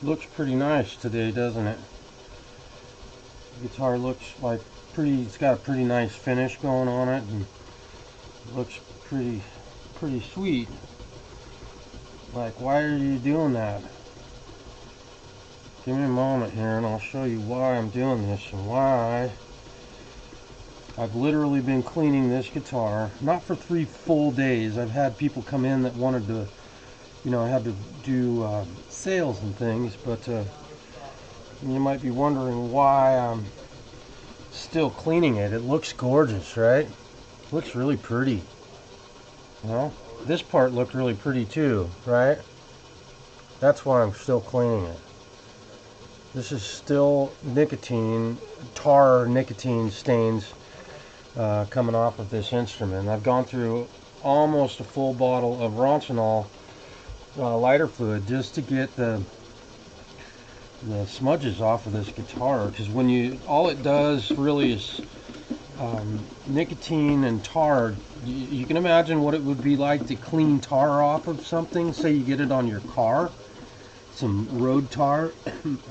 Looks pretty nice today, doesn't it? The guitar looks like it's got a pretty nice finish going on it, and looks pretty sweet. Like, why are you doing that? Give me a moment here and I'll show you why I'm doing this and why I've literally been cleaning this guitar, not for 3 full days. I've had people come in that wanted to, I had to do sales and things, but you might be wondering why I'm still cleaning it. It looks gorgeous, right? It looks really pretty. Well, this part looked really pretty too, right? That's why I'm still cleaning it. This is still tar nicotine stains coming off of this instrument. I've gone through almost a full bottle of Roncinol lighter fluid just to get the smudges off of this guitar, because all it does really is nicotine and tar. You can imagine what it would be like to clean tar off of something. Say you get it on your car, some road tar,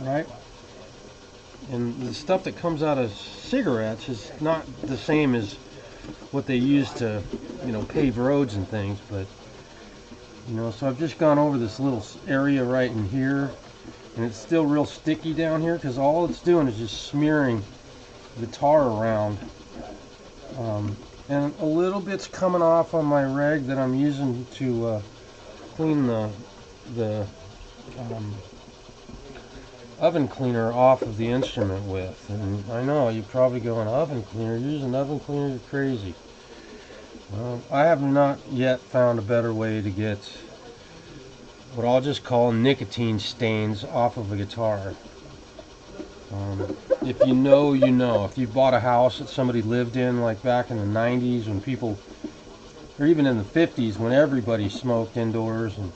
right? And the stuff that comes out of cigarettes is not the same as what they use to, pave roads and things. But, so I've just gone over this little area right in here, and it's still real sticky down here because all it's doing is just smearing the tar around. And a little bit's coming off on my rag that I'm using to clean the oven cleaner off of the instrument with. And I know you're probably going, oven cleaner, using oven cleaner, you're crazy. Well, I have not yet found a better way to get what I'll just call nicotine stains off of a guitar. If you know, you know. If you bought a house that somebody lived in, like back in the 90s when people, or even in the 50s when everybody smoked indoors and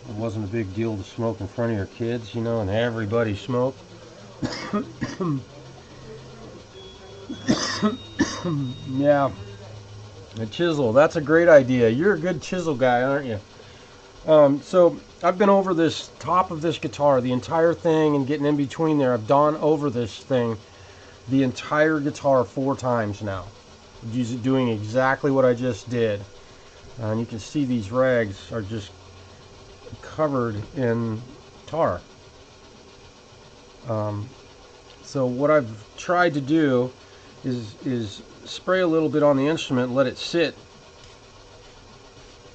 it wasn't a big deal to smoke in front of your kids, and everybody smoked. Yeah, a chisel, that's a great idea. You're a good chisel guy, aren't you? So I've been over this top of this guitar, the entire thing, and getting in between there. I've gone over this thing, the entire guitar 4 times now, doing exactly what I just did. And you can see these rags are just covered in tar. So what I've tried to do is spray a little bit on the instrument and let it sit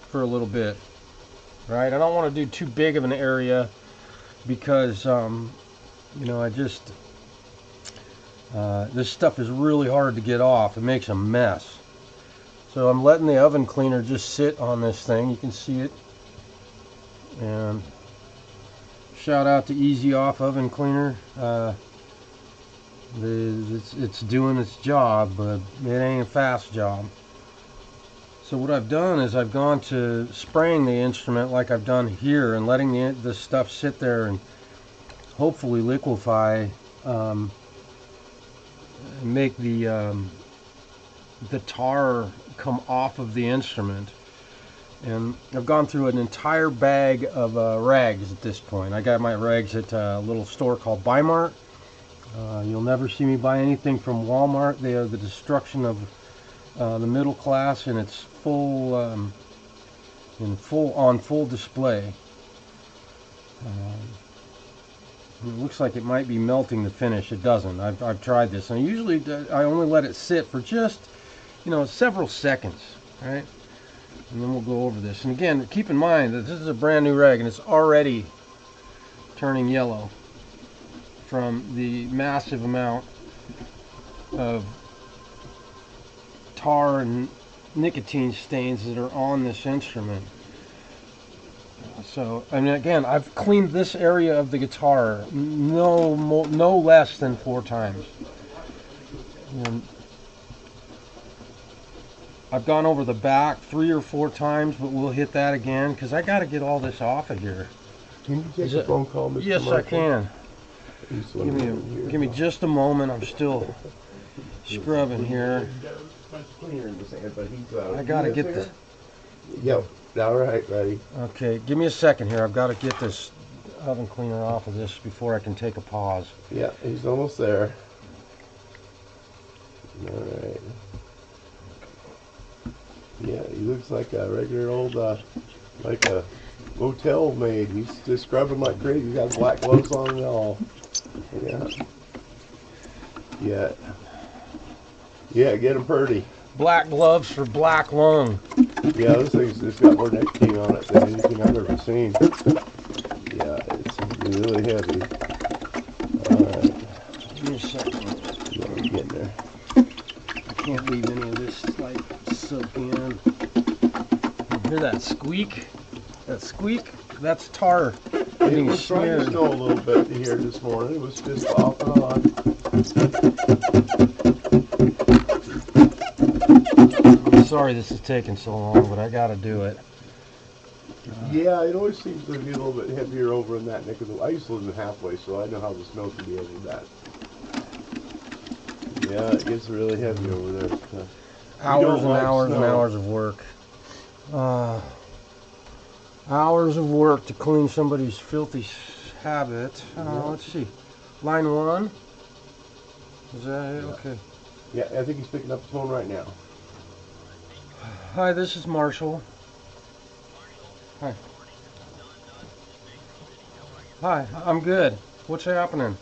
for a little bit. Right, I don't want to do too big of an area because I just this stuff is really hard to get off. It makes a mess. So I'm letting the oven cleaner just sit on this thing. You can see it. And shout out to Easy Off Oven Cleaner. It's doing its job, but it ain't a fast job. So what I've done is I've gone to spraying the instrument like I've done here and letting the stuff sit there and hopefully liquefy, and make the tar come off of the instrument. And I've gone through an entire bag of rags at this point. I got my rags at a little store called Bi-Mart. You'll never see me buy anything from Walmart. They are the destruction of the middle class, and it's on full display. It looks like it might be melting the finish. It doesn't. I've tried this, and usually I only let it sit for just several seconds, right? And then we'll go over this. And again, keep in mind that this is a brand new rag, and it's already turning yellow from the massive amount of tar and nicotine stains that are on this instrument. So, I mean, again, I've cleaned this area of the guitar no less than 4 times. And I've gone over the back 3 or 4 times, but we'll hit that again because I got to get all this off of here. Can you take a phone call, Mr. Yes, Michael? I can. Give me just a moment. I'm still scrubbing here. I gotta get this. Yo, all right, buddy. Okay, give me a second here. I've got to get this oven cleaner off of this before I can take a pause. Yeah, he's almost there. Alright. Yeah, he looks like a regular old, like a motel maid. He's just scrubbing like crazy. He's got black gloves on and all. Yeah. Yeah. Yeah, get him pretty. Black gloves for black lung. Yeah, this thing's it's got more nicotine on it than anything I've ever seen. Yeah, it's really heavy. Alright. Give me a second. Yeah, we're getting there. I can't leave any of this like soak in. You hear that squeak? That squeak? That's tar getting It was trying to smeared. snow a little bit here this morning. It was just off and on. I'm sorry this is taking so long, but I gotta do it. Yeah, it always seems to be a little bit heavier over in that neck of the. I used to live in halfway, so I know how the snow can be over that. Yeah, it gets really heavy over there. Hours and like hours and snow. hours of work. Hours of work to clean somebody's filthy habit. Let's see. Line 1. Is that it? Yeah. Okay. Yeah, I think he's picking up the phone right now. Hi, this is Marshall. Hi. Hi, I'm good. What's happening?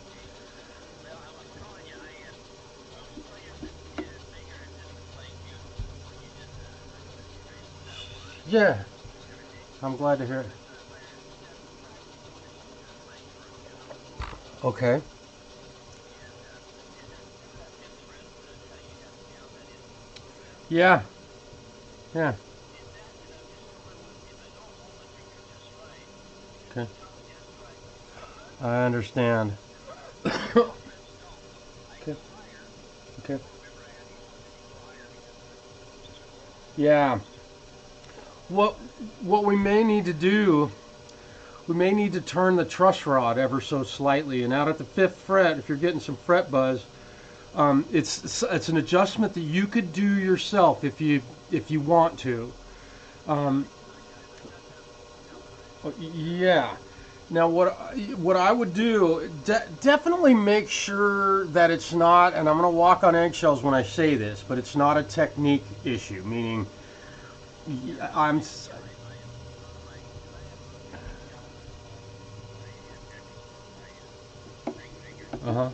Yeah, I'm glad to hear it. Okay. Yeah. Yeah. Okay. I understand. Okay. Okay. Yeah. What we may need to do, we may need to turn the truss rod ever so slightly, and out at the 5th fret, if you're getting some fret buzz, it's an adjustment that you could do yourself if you want to. Yeah. Now what I would do, definitely make sure that it's not, and I'm going to walk on eggshells when I say this, but it's not a technique issue, meaning I'm. Uh-huh.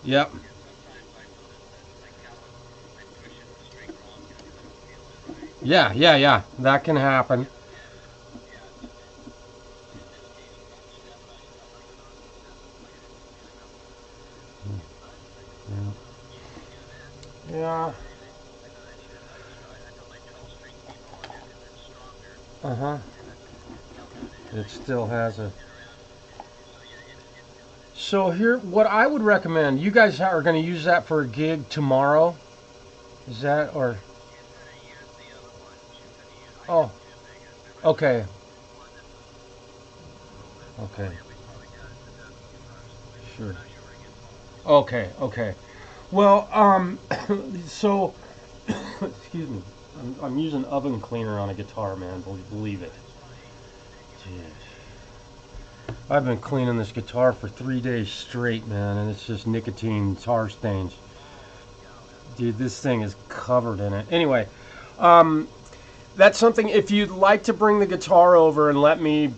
Yep. Yeah. That can happen. Yeah. Uh-huh. It still has a. So here, what I would recommend, you guys are going to use that for a gig tomorrow? Is that, or? Oh, okay. Okay. Sure. Okay. Well, so, excuse me. I'm using oven cleaner on a guitar, man. Believe it. Jeez. I've been cleaning this guitar for 3 days straight, man, and it's just nicotine tar stains. Dude, this thing is covered in it. Anyway, that's something, if you'd like to bring the guitar over and let me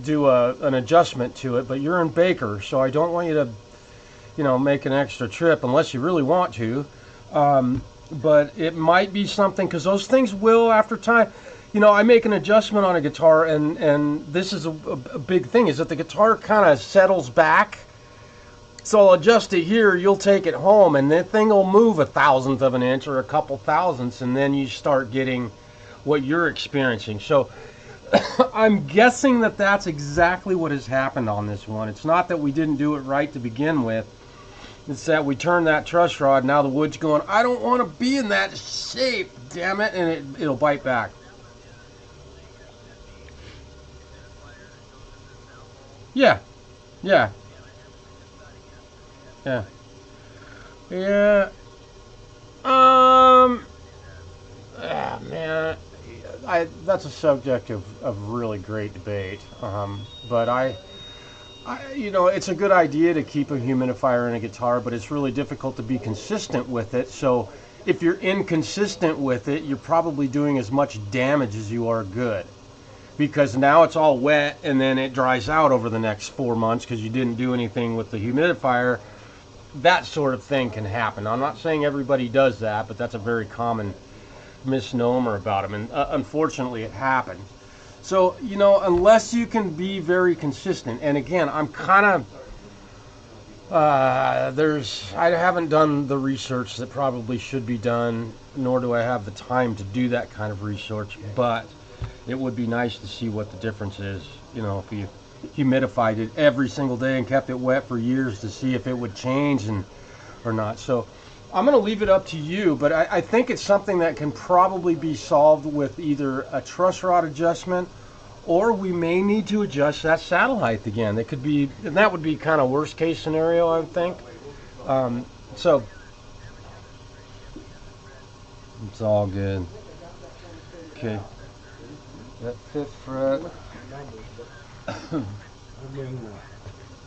do an adjustment to it, but you're in Baker, so I don't want you to, make an extra trip unless you really want to. But it might be something, because those things will, after time, I make an adjustment on a guitar, and this is a big thing, is that the guitar kind of settles back. So I'll adjust it here, you'll take it home, and the thing will move 1/1000th of an inch or a couple thousandths, and then you start getting what you're experiencing. So I'm guessing that that's exactly what has happened on this one. It's not that we didn't do it right to begin with. It's that we turned that truss rod, now the wood's going, I don't want to be in that shape, damn it, and it'll bite back. Yeah. Man, that's a subject of really great debate. But you know, it's a good idea to keep a humidifier in a guitar, but it's really difficult to be consistent with it. So if you're inconsistent with it, you're probably doing as much damage as you are good, because now it's all wet and then it dries out over the next 4 months because you didn't do anything with the humidifier. That sort of thing can happen. I'm not saying everybody does that, but that's a very common misnomer about them, and unfortunately it happens. So, you know, unless you can be very consistent, and again, I'm kind of I haven't done the research that probably should be done, nor do I have the time to do that kind of research, but it would be nice to see what the difference is, you know, if you humidified it every single day and kept it wet for years, to see if it would change or not. So I'm going to leave it up to you, but I think it's something that can probably be solved with either a truss rod adjustment, or we may need to adjust that saddle height again. It could be, and that would be kind of worst case scenario, I would think. So it's all good. Okay, that 5th fret.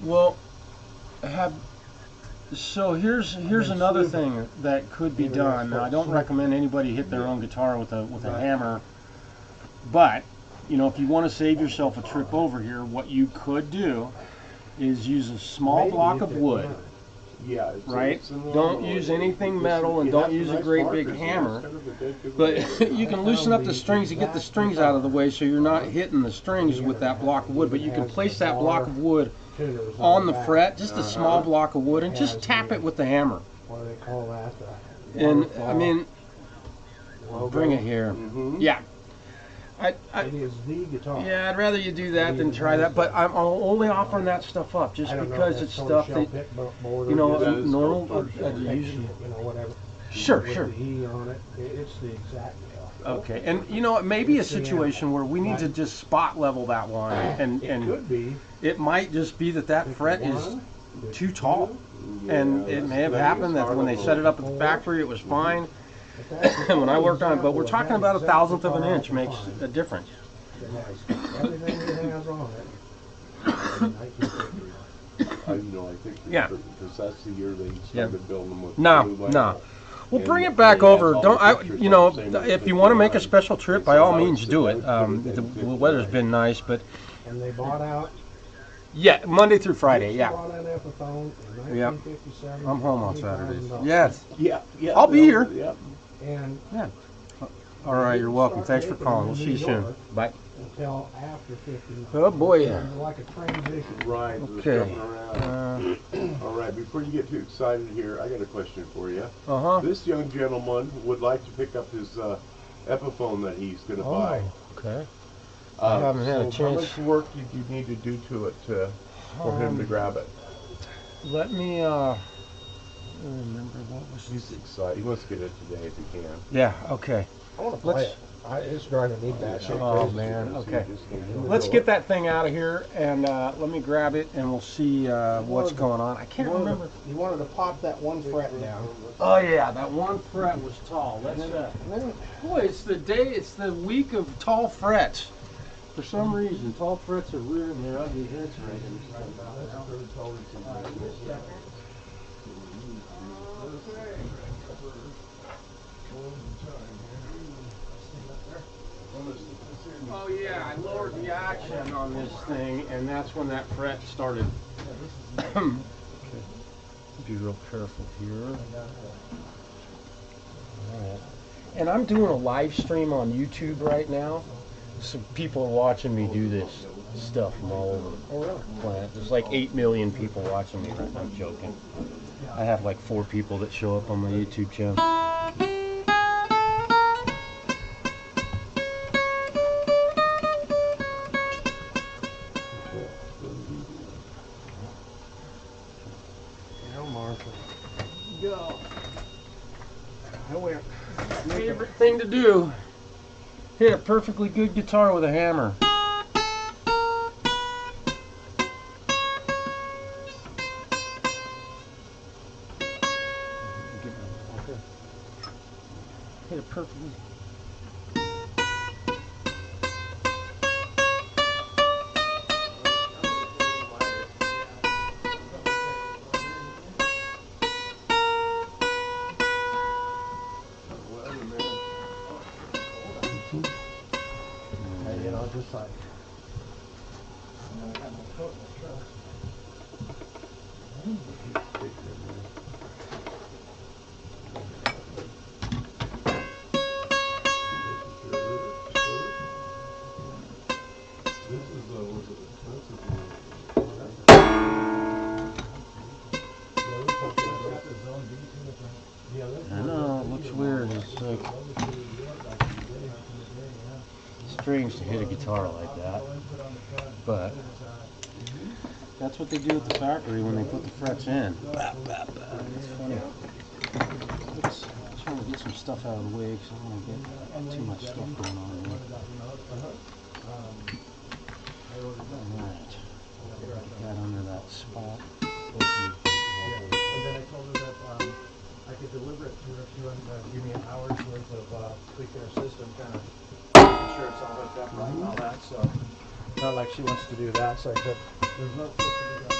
Well, so here's another thing that could be done. Now, I don't recommend anybody hit their own guitar with a hammer, but you know, if you want to save yourself a trip over here, what you could do is use a small block of wood. Yeah, right? Don't use anything metal, and don't use a great big hammer. But you can loosen up the strings and get the strings out of the way so you're not hitting the strings with that block of wood. But you can place that block of wood on the fret, just a small block of wood, and just tap it with the hammer. And I mean, bring it here. Yeah. It is the guitar. Yeah, I'd rather you do that than try that, but I'm only offering that stuff up just because it's stuff that, you know, normal, usually. Sure. It's the exact. Okay, and you know, it may be a situation where we need to just spot level that one, and It could be. it might just be that fret is too tall, and it may have happened that when they set it up at the factory it was fine. When I worked on it, but we're talking about 1/1000th of an inch makes a difference. Everything it has on it. I think Yeah. because that's the year they started building them with No. We'll And bring it back that's over. all Don't the I? pictures You are know, the same as if the you want to make a 55. special trip, by all means do it. The weather's been nice, but And they bought out. yeah, Monday through Friday. Yeah, Bought out Epiphone in Yep. 1957. I'm home on Saturdays. $20,000. Yes. Yeah. I'll be here. Yeah. And All right, you're welcome. Thanks for calling. We'll see you soon. Bye. until after 50. Oh boy. It was like a transition. Right. just Okay. jumping around. All right. Before you get too excited here, I got a question for you. This young gentleman would like to pick up his Epiphone that he's going to buy. Okay. I haven't had a How chance. much work did you need to do to it for him to grab it? Let me remember what was. He's excited. He wants to get it today if he can. Yeah. Okay. I want to play it. It's driving me batshit Oh crazy. man. Okay. Just need to Let's do get it. that thing out of here, and let me grab it, and we'll see what's going on. I can't remember. You wanted to pop that one fret down. Oh yeah, that one fret was tall. Let's boy, it's the week of tall frets. For some reason, tall frets are rearing their ugly heads right now. Oh yeah, I lowered the action on this thing, and that's when that fret started. Okay. Be real careful here. Alright. And I'm doing a live stream on YouTube right now, so people are watching me do this stuff from all over the planet. There's like 8 million people watching me right now. I'm joking. I have like 4 people that show up on my YouTube channel. Go. Favorite thing to do, hit a perfectly good guitar with a hammer. Hit it perfectly. I know, it looks weird. It's like strange to hit a guitar like that. But that's what they do at the factory when they put the frets in. It's funny. Let's try to get some stuff out of the way because I don't want to get too much stuff going on here. Alright. Get that under that spot. And then I told her that I could deliver it to her if she wanted to give me an hour's worth of tweaking her system, kind of making sure it's all hooked up right and all that. So not like she wants to do that. So I said, there's no proof to do that.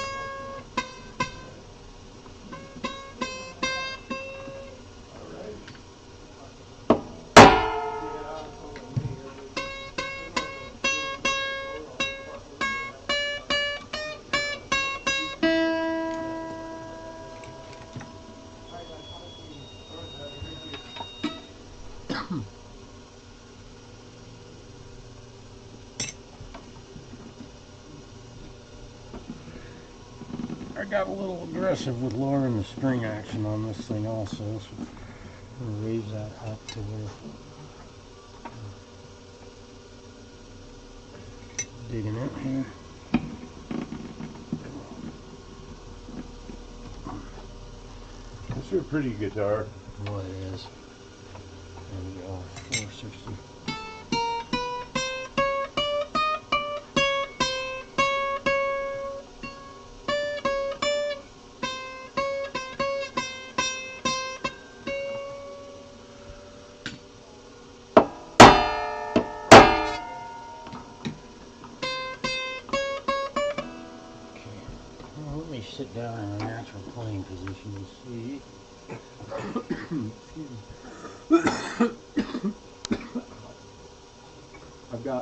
I got a little aggressive with lowering the string action on this thing also, so I'm going to raise that up to where digging in here. This is a pretty guitar. Oh, it is. There we go, 460. Let me sit down in a natural playing position and see.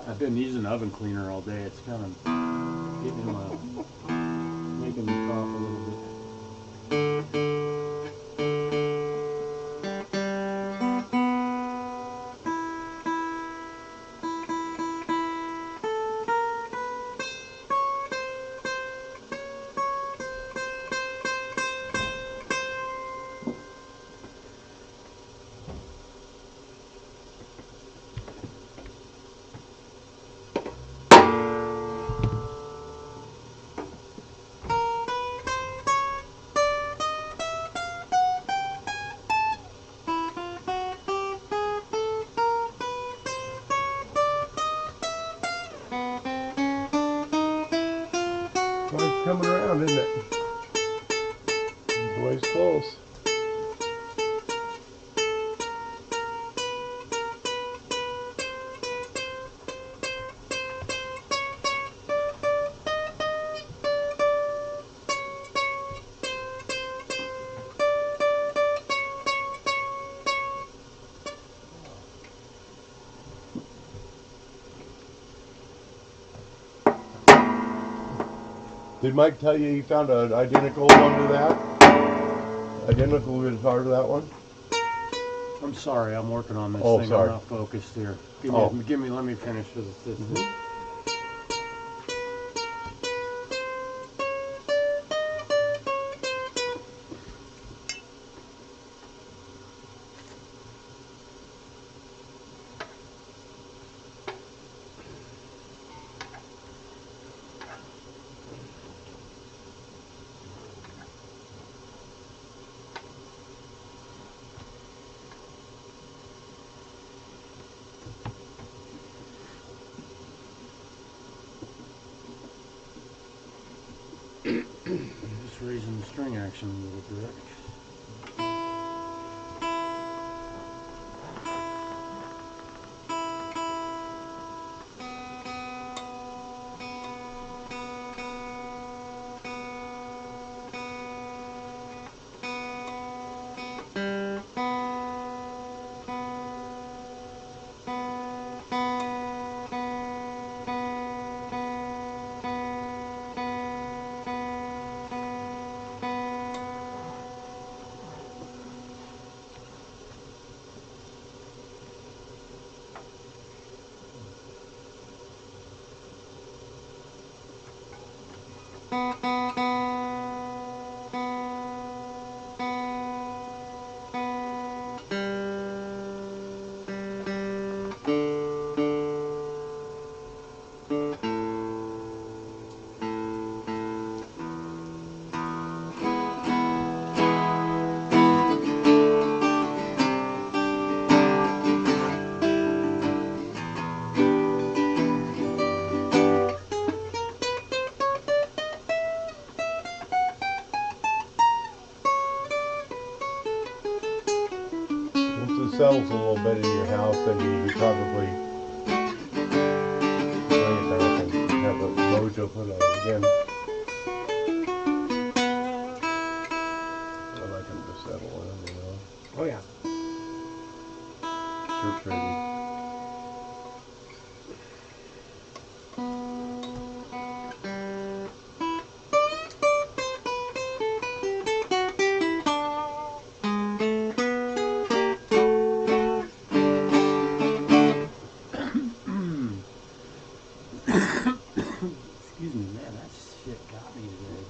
I've been using oven cleaner all day. It's kind of making me cough a little bit. It's coming around, isn't it? It's always close. Did Mike tell you he found an identical one to that? Identical guitar to that one? I'm sorry, I'm working on this Oh, thing. sorry. I'm not focused here. Let me finish this. Just raising the string action a little bit. Once it settles a little bit in your house, then you could probably bring it back and have a mojo put on it again. I like them to settle in, you know. Oh yeah. Church ready. Excuse me, man, that shit got me today.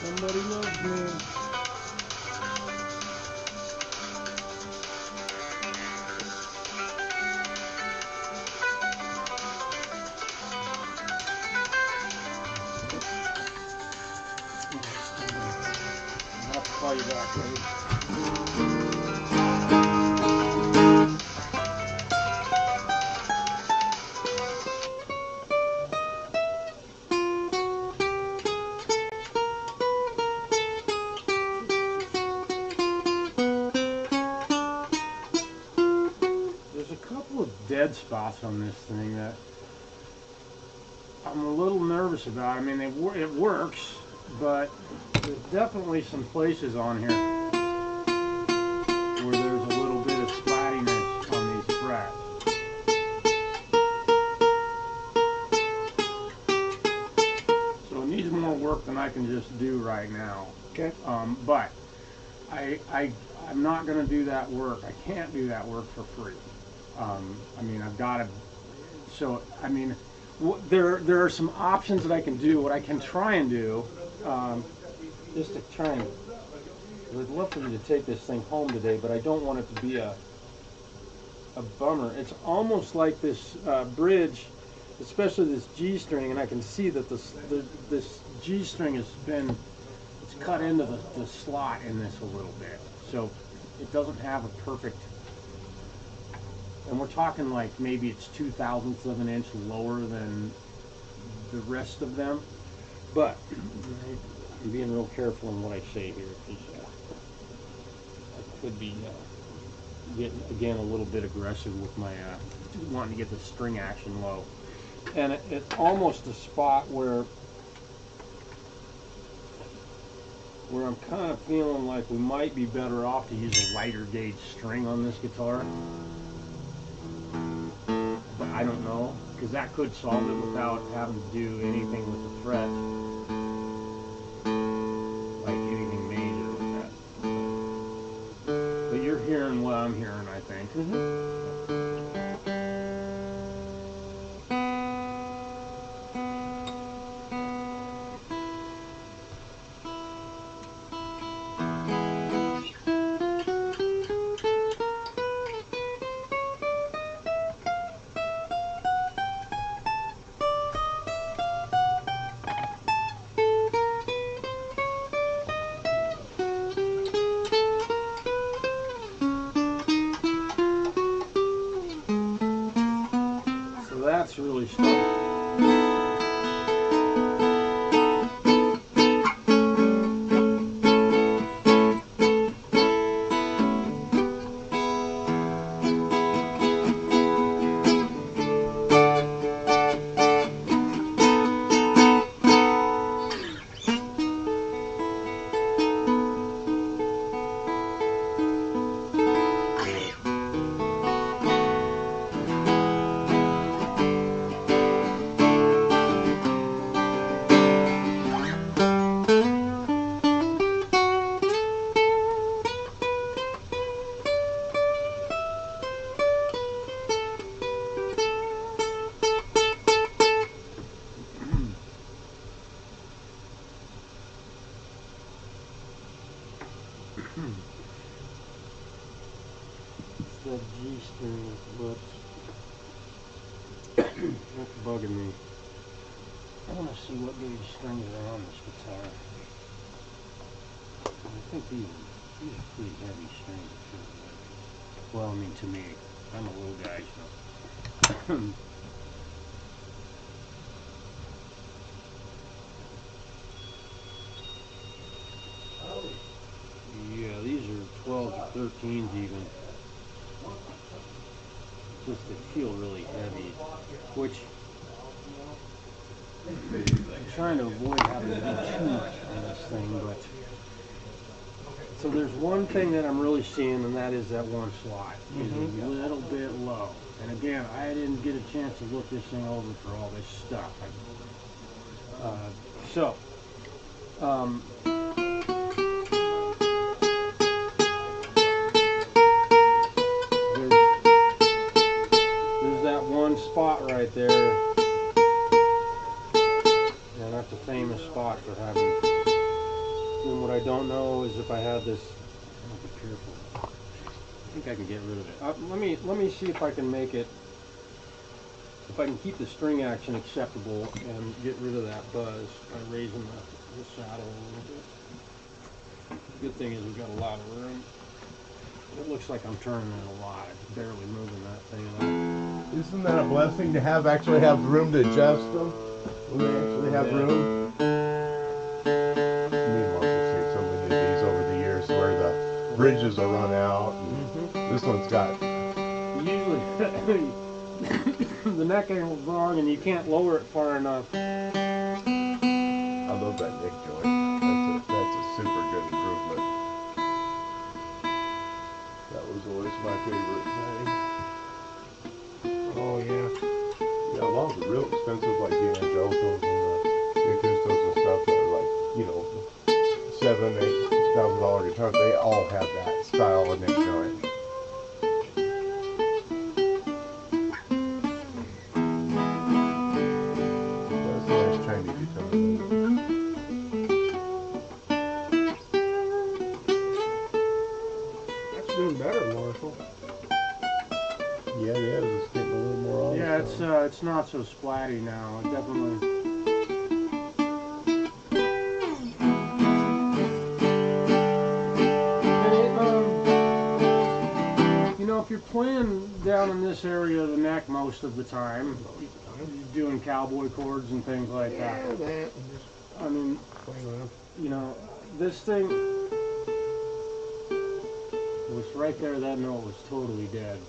Somebody loves me. I'll have to call you back, right? There's a couple of dead spots on this thing that I'm a little nervous about. I mean, it works, but there's definitely some places on here where there's a little bit of splattiness on these frets. So it needs more work than I can just do right now. Okay. But I'm not going to do that work. I can't do that work for free. I mean, I've got to. So I mean, there are some options that I can do. What I can try and do, just to try and. I'd love for you to take this thing home today, but I don't want it to be a bummer. It's almost like this bridge, especially this G string, and I can see that this G string has been cut into the slot in this a little bit, so it doesn't have a perfect. And we're talking like maybe it's 2/1000ths of an inch lower than the rest of them, but I'm being real careful in what I say here because I could be getting again a little bit aggressive with my wanting to get the string action low, and it's almost a spot where I'm kind of feeling like we might be better off to use a lighter gauge string on this guitar. But I don't know, because that could solve it without having to do anything with the fret. Like anything major with that. But you're hearing what I'm hearing, I think. That's really strong. G-string with lips. That's bugging me. I want to see what gauge strings are on this guitar. I think these are pretty heavy strings. Well, I mean, to me, I'm a little guy, so. Yeah, these are 12s or 13s even. Just they feel really heavy, which I'm trying to avoid having to do too much on this thing, but so there's one thing that I'm really seeing, and that is that one slot is a little bit low. And again, I didn't get a chance to look this thing over for all this stuff. There's that one spot right there, and that's a famous spot for having. And what I don't know is if I have this. I'll be careful. I think I can get rid of it. Let me see if I can make it. If I can keep the string action acceptable and get rid of that buzz by raising the saddle a little bit. The good thing is we've got a lot of room. It looks like I'm turning it a lot. I'm barely moving that thing at all. Isn't that a blessing to actually have room to adjust them? When they actually have room? Me and Mark will say so many of these over the years where the bridges are run out. And this one's got. Usually, the neck angle's wrong and you can't lower it far enough. I love that neck joint. That's a super good improvement. That was always my favorite thing. Oh yeah. Yeah, a lot of the real expensive like the Angelicals and the Acoustos and stuff that are like, you know, $7,000-8,000 guitars, they all have that style of neck joint. That's a nice trendy guitar. That's doing better, Marshall. Yeah, it is. It's getting a little more on. Yeah, it's not so splatty now. It definitely. You know, if you're playing down in this area of the neck most of the time, you're doing cowboy chords and things like that. Yeah, that. I mean, you know, this thing was right there. That note was totally dead.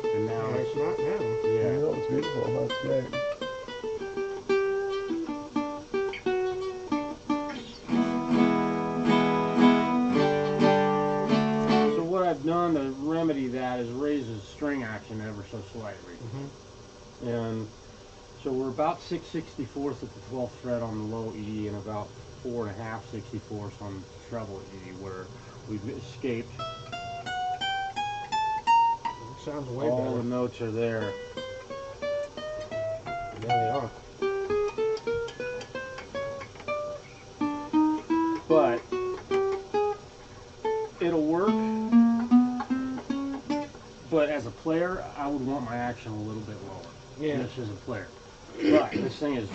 And now No, it's not now. yeah. No, it's beautiful. That's great. So what I've done to remedy that is raise the string action ever so slightly. And so we're about 6/64ths at the 12th fret on the low E and about 4 1/2 64ths on the treble E, where we've escaped. It sounds way All better. the notes are there. Yeah, they are. But it'll work. But as a player, I would want my action a little bit lower. Yeah. Just as a player. But this thing is,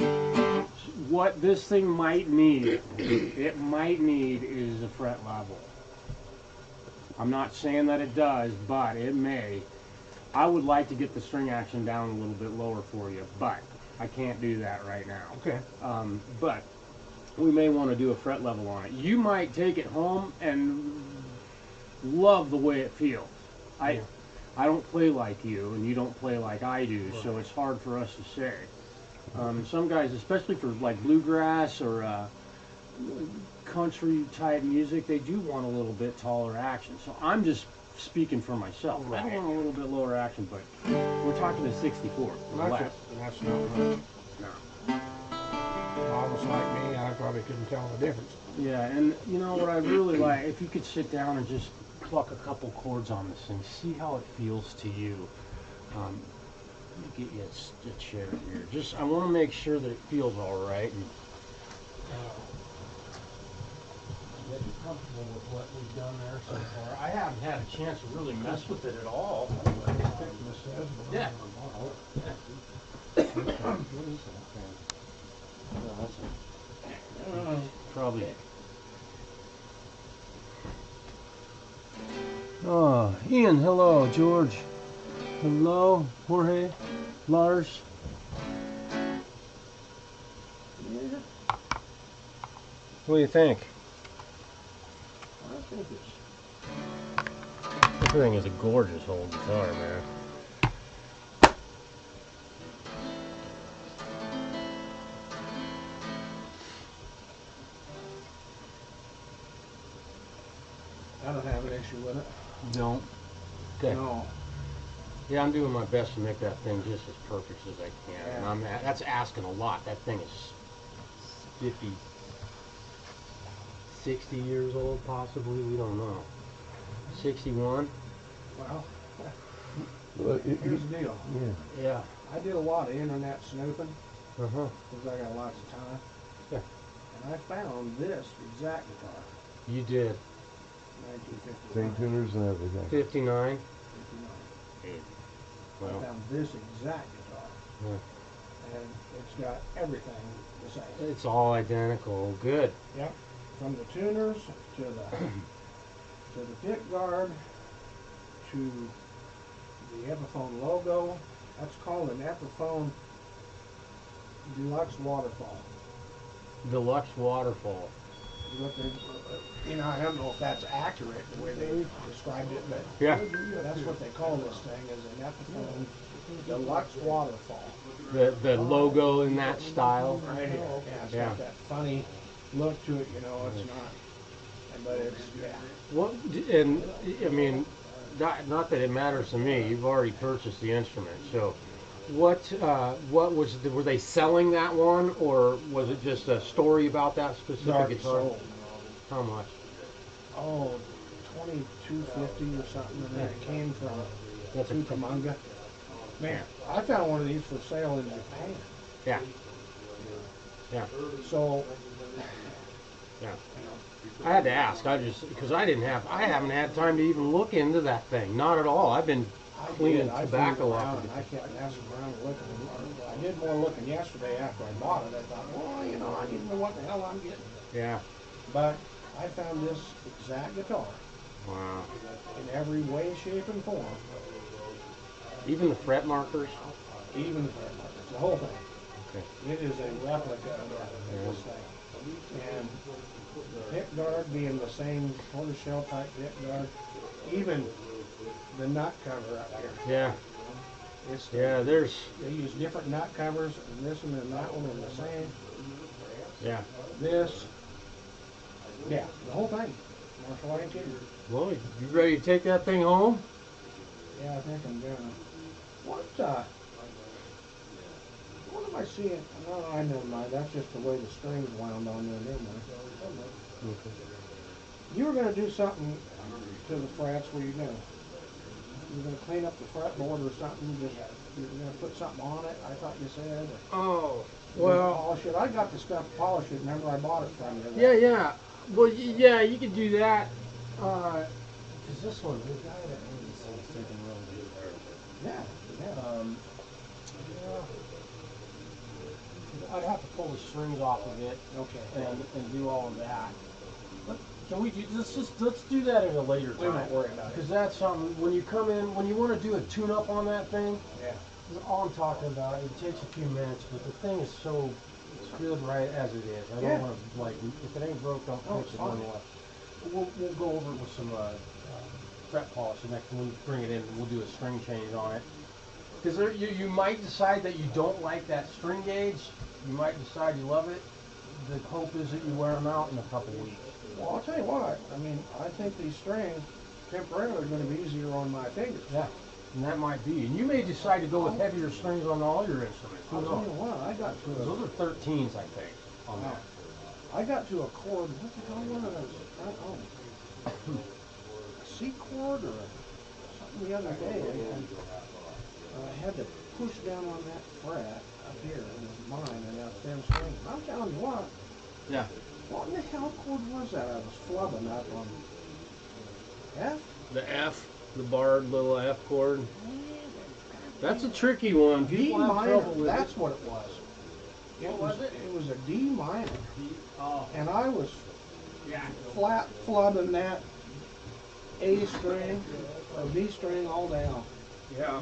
what this thing might need, it might need is a fret level. I'm not saying that it does, but it may. I would like to get the string action down a little bit lower for you, but I can't do that right now. Okay. But we may want to do a fret level on it. You might take it home and love the way it feels. I don't play like you, and you don't play like I do, so it's hard for us to say. Some guys, especially for like bluegrass or country type music, they do want a little bit taller action. So I'm just speaking for myself. I don't want a little bit lower action, but we're talking a 64. That's not much. No. Almost like me, I probably couldn't tell the difference. Yeah, and you know what I really like, if you could sit down and just pluck a couple chords on this thing, see how it feels to you. Let me get you a chair here. I want to make sure that it feels all right. And, getting comfortable with what we've done there so far. I haven't had a chance to really mess with it at all. Yeah. What is that thing? Oh, that's probably. Oh, Ian, hello. George, hello. Jorge, Lars. What do you think? I think This thing is a gorgeous old guitar, man. I don't have an issue with it. Don't. Okay. No. Yeah, I'm doing my best to make that thing just as perfect as I can. Yeah. And that's asking a lot. That thing is 50, 60 years old, possibly. We don't know. 61? Well, Well, here's the deal. yeah. Yeah. I did a lot of internet snooping Uh-huh. because I got lots of time. Yeah. And I found this exact guitar, You did. 1959. Same tuners and everything. 59? 59. I Well, found this exact guitar. yeah. And it's got everything the same. It's all identical. Good. Yep. From the tuners to the pick guard to the Epiphone logo. That's called an Epiphone Deluxe Waterfall. Deluxe Waterfall. You look at, I don't know if that's accurate the way they described it, but Yeah. that's what they call this thing, is an Epiphone Deluxe Waterfall. The logo in that style. Right here. Yeah, it's Yeah. got that funny look to it, it's not, but it's, yeah. What? And I mean, not that it matters to me. You've already purchased the instrument, so what was? Were they selling that one, or was it just a story about that specific Already guitar? sold. How much? Oh, 2250 or something, and then it came from That's a Cucamonga. Man, I found one of these for sale in Japan. yeah. Yeah. So, Yeah. I had to ask. Because I haven't had time to even look into that thing. Not at all. I've been cleaning I tobacco fooled off around of and I it. kept asking around and looking. I did more looking yesterday after I bought it. I thought, well, I didn't know what the hell I'm getting. Yeah. But I found this exact guitar Wow. in every way, shape, and form. Even the fret markers. Even the fret markers, the whole thing. Okay. It is a replica of this thing. And the pick guard being the same tortoiseshell type pick guard, even the nut cover up here. Yeah. It's Yeah. There's. They use different nut covers, and this one and that one are the same. Yeah. This, yeah, the whole thing. Marshall, I ain't kidding. Well, you ready to take that thing home? Yeah, I think I'm gonna. What am I seeing? No, I never mind. That's just the way the strings wound on there. Never mind. Okay. You were gonna do something to the frets. Were you gonna? You were gonna clean up the fretboard or something? Just you were gonna put something on it. I thought you said. Oh. You were gonna Well. polish it. I got the stuff to polish it. Remember, I bought it from you. Yeah. Yeah. Well. Yeah. You could do that. Is this one? The guy that owns this is taking really good care of it. Yeah. Yeah. I'd have to pull the strings off of it Okay. and do all of that. But can we do? Let's do that at a later We won't time. worry about it. Because that's something when you come in when you want to do a tune-up on that thing. Yeah. All I'm talking about, it takes a few minutes, but the thing is it's good right as it is. I don't Yeah. want to, if it ain't broke, don't No, fix it's it. fine. We'll go over it with some fret polish, and next when we bring it in, we'll do a string change on it. Because you might decide that you don't like that string gauge. You might decide you love it. The hope is that you wear them out in a couple weeks. Well, I'll tell you what. I mean, I think these strings temporarily are going to be easier on my fingers. Yeah, and that might be. And you may decide to go with heavier strings on all your instruments. Who I'll tell you knows? what. I got to Those are 13s, I think, on that. I got to a chord. What the hell was it? I don't know. A C chord or something the other day, and I had to push down on that fret up here, and it was mine, and that thin string. I'm telling you what. Yeah. What in the hell chord was that? I was flubbing up on F? The F, the barred little F chord. That's a tricky one. D People have minor. trouble with That's it. what it was. What was it? It was a D minor. Oh, And I was yeah. flat flubbing that A string or B string all down. Yeah.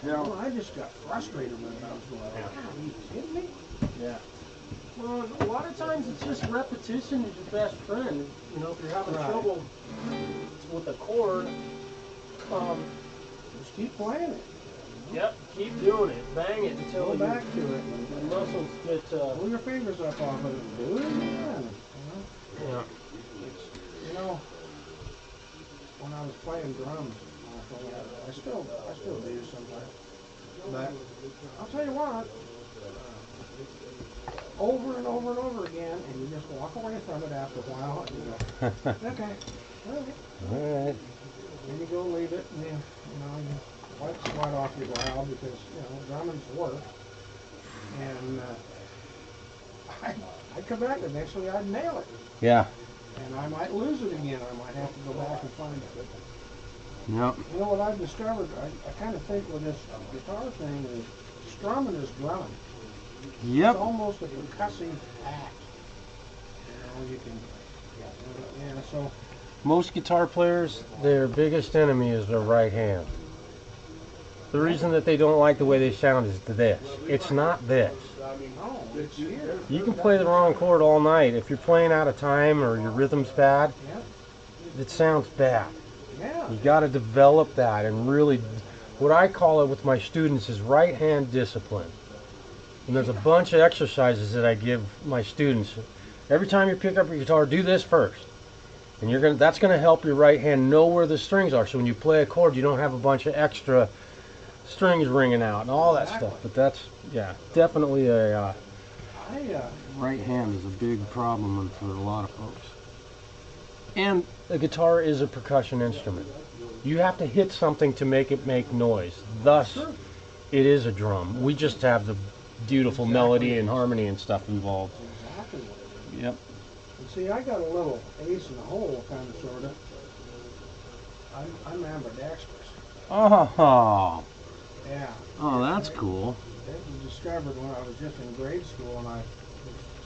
Well, I just got frustrated with it. I was going, are you kidding me? Yeah. Well, a lot of times it's just repetition is your best friend. You know, if you're having Right. trouble with a chord, Just keep playing it. yep, keep doing it. Bang it until Go your back to it. muscles get, Pull your fingers up off of it and do it again. yeah. You know, when I was playing drums, I still do sometimes. But I'll tell you what, over and over and over again, and you just walk away from it after a while, and you go, okay, all right. All right. And you go leave it, and you wipe the sweat off your brow because, drumming's work. And I'd come back, eventually I'd nail it. Yeah. And I might lose it again. I might have to go back and find it. But Yep. you know what I've discovered? I kind of think with this guitar thing is strumming is drumming. Yep. It's almost a percussive act. You can, yeah, so. Most guitar players, their biggest enemy is their right hand. The reason that they don't like the way they sound is this. It's not this. No, it's here. You can play the wrong chord all night. If you're playing out of time or your rhythm's bad, Yeah. it sounds bad. Yeah. You got to develop that and really, what I call it with my students is right hand discipline. And there's a bunch of exercises that I give my students. Every time you pick up your guitar, do this first. And that's gonna help your right hand know where the strings are. So when you play a chord, you don't have a bunch of extra strings ringing out and all that stuff. But that's, yeah, definitely a right hand is a big problem for a lot of folks. And a guitar is a percussion instrument. You have to hit something to make it make noise. Thus, it is a drum. We just have the beautiful melody and harmony and stuff involved. Exactly what it is. Yep. And see, I got a little ace in the hole, kind of, sort of. I'm ambidextrous. Oh, Yeah. oh, that's cool. It was discovered when I was just in grade school and I was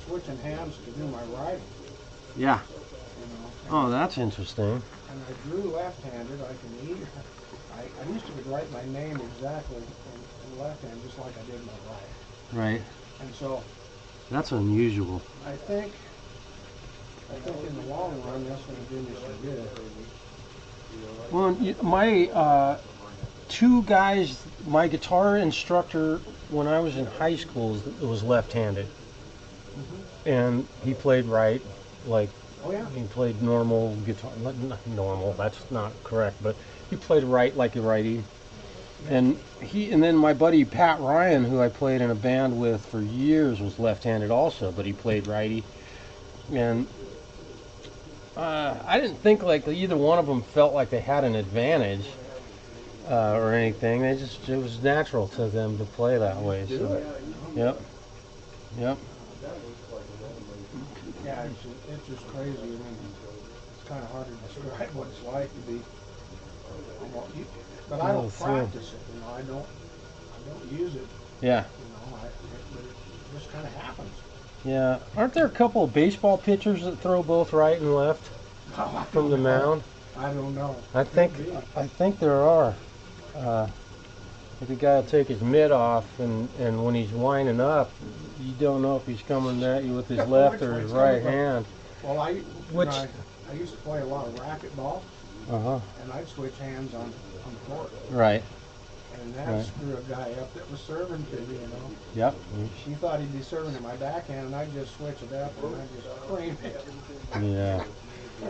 switching hands to do my writing. Yeah. You know. Oh, that's interesting. And I drew left-handed. I used to write my name exactly in left hand, just like I did my right. Right. And so That's unusual. I think in the long run, that's going to do me some good. Well, my two guys, my guitar instructor when I was in high school was left-handed, and he played right, like Oh yeah. he played normal guitar. Not normal, that's not correct, but he played right like a righty. And then my buddy Pat Ryan, who I played in a band with for years, was left-handed also, but he played righty. And I didn't think like either one of them felt like they had an advantage or anything. It was natural to them to play that way. So, yep. Yeah, it's just crazy. I mean, it's kind of hard to describe what it's like to be. But I don't practice it. I don't use it. Yeah. It just kind of happens. Yeah. Aren't there a couple of baseball pitchers that throw both right and left from the mound? I don't know. I think there are. The guy will take his mitt off, and when he's winding up, you don't know if he's coming at you with his left or his right hand. Well, I used to play a lot of racquetball, and I'd switch hands on the court. Right. And that screwed a guy up that was serving to me, Yep. She thought he'd be serving to my backhand, and I'd just switch it up, and I'd just cream it. Yeah.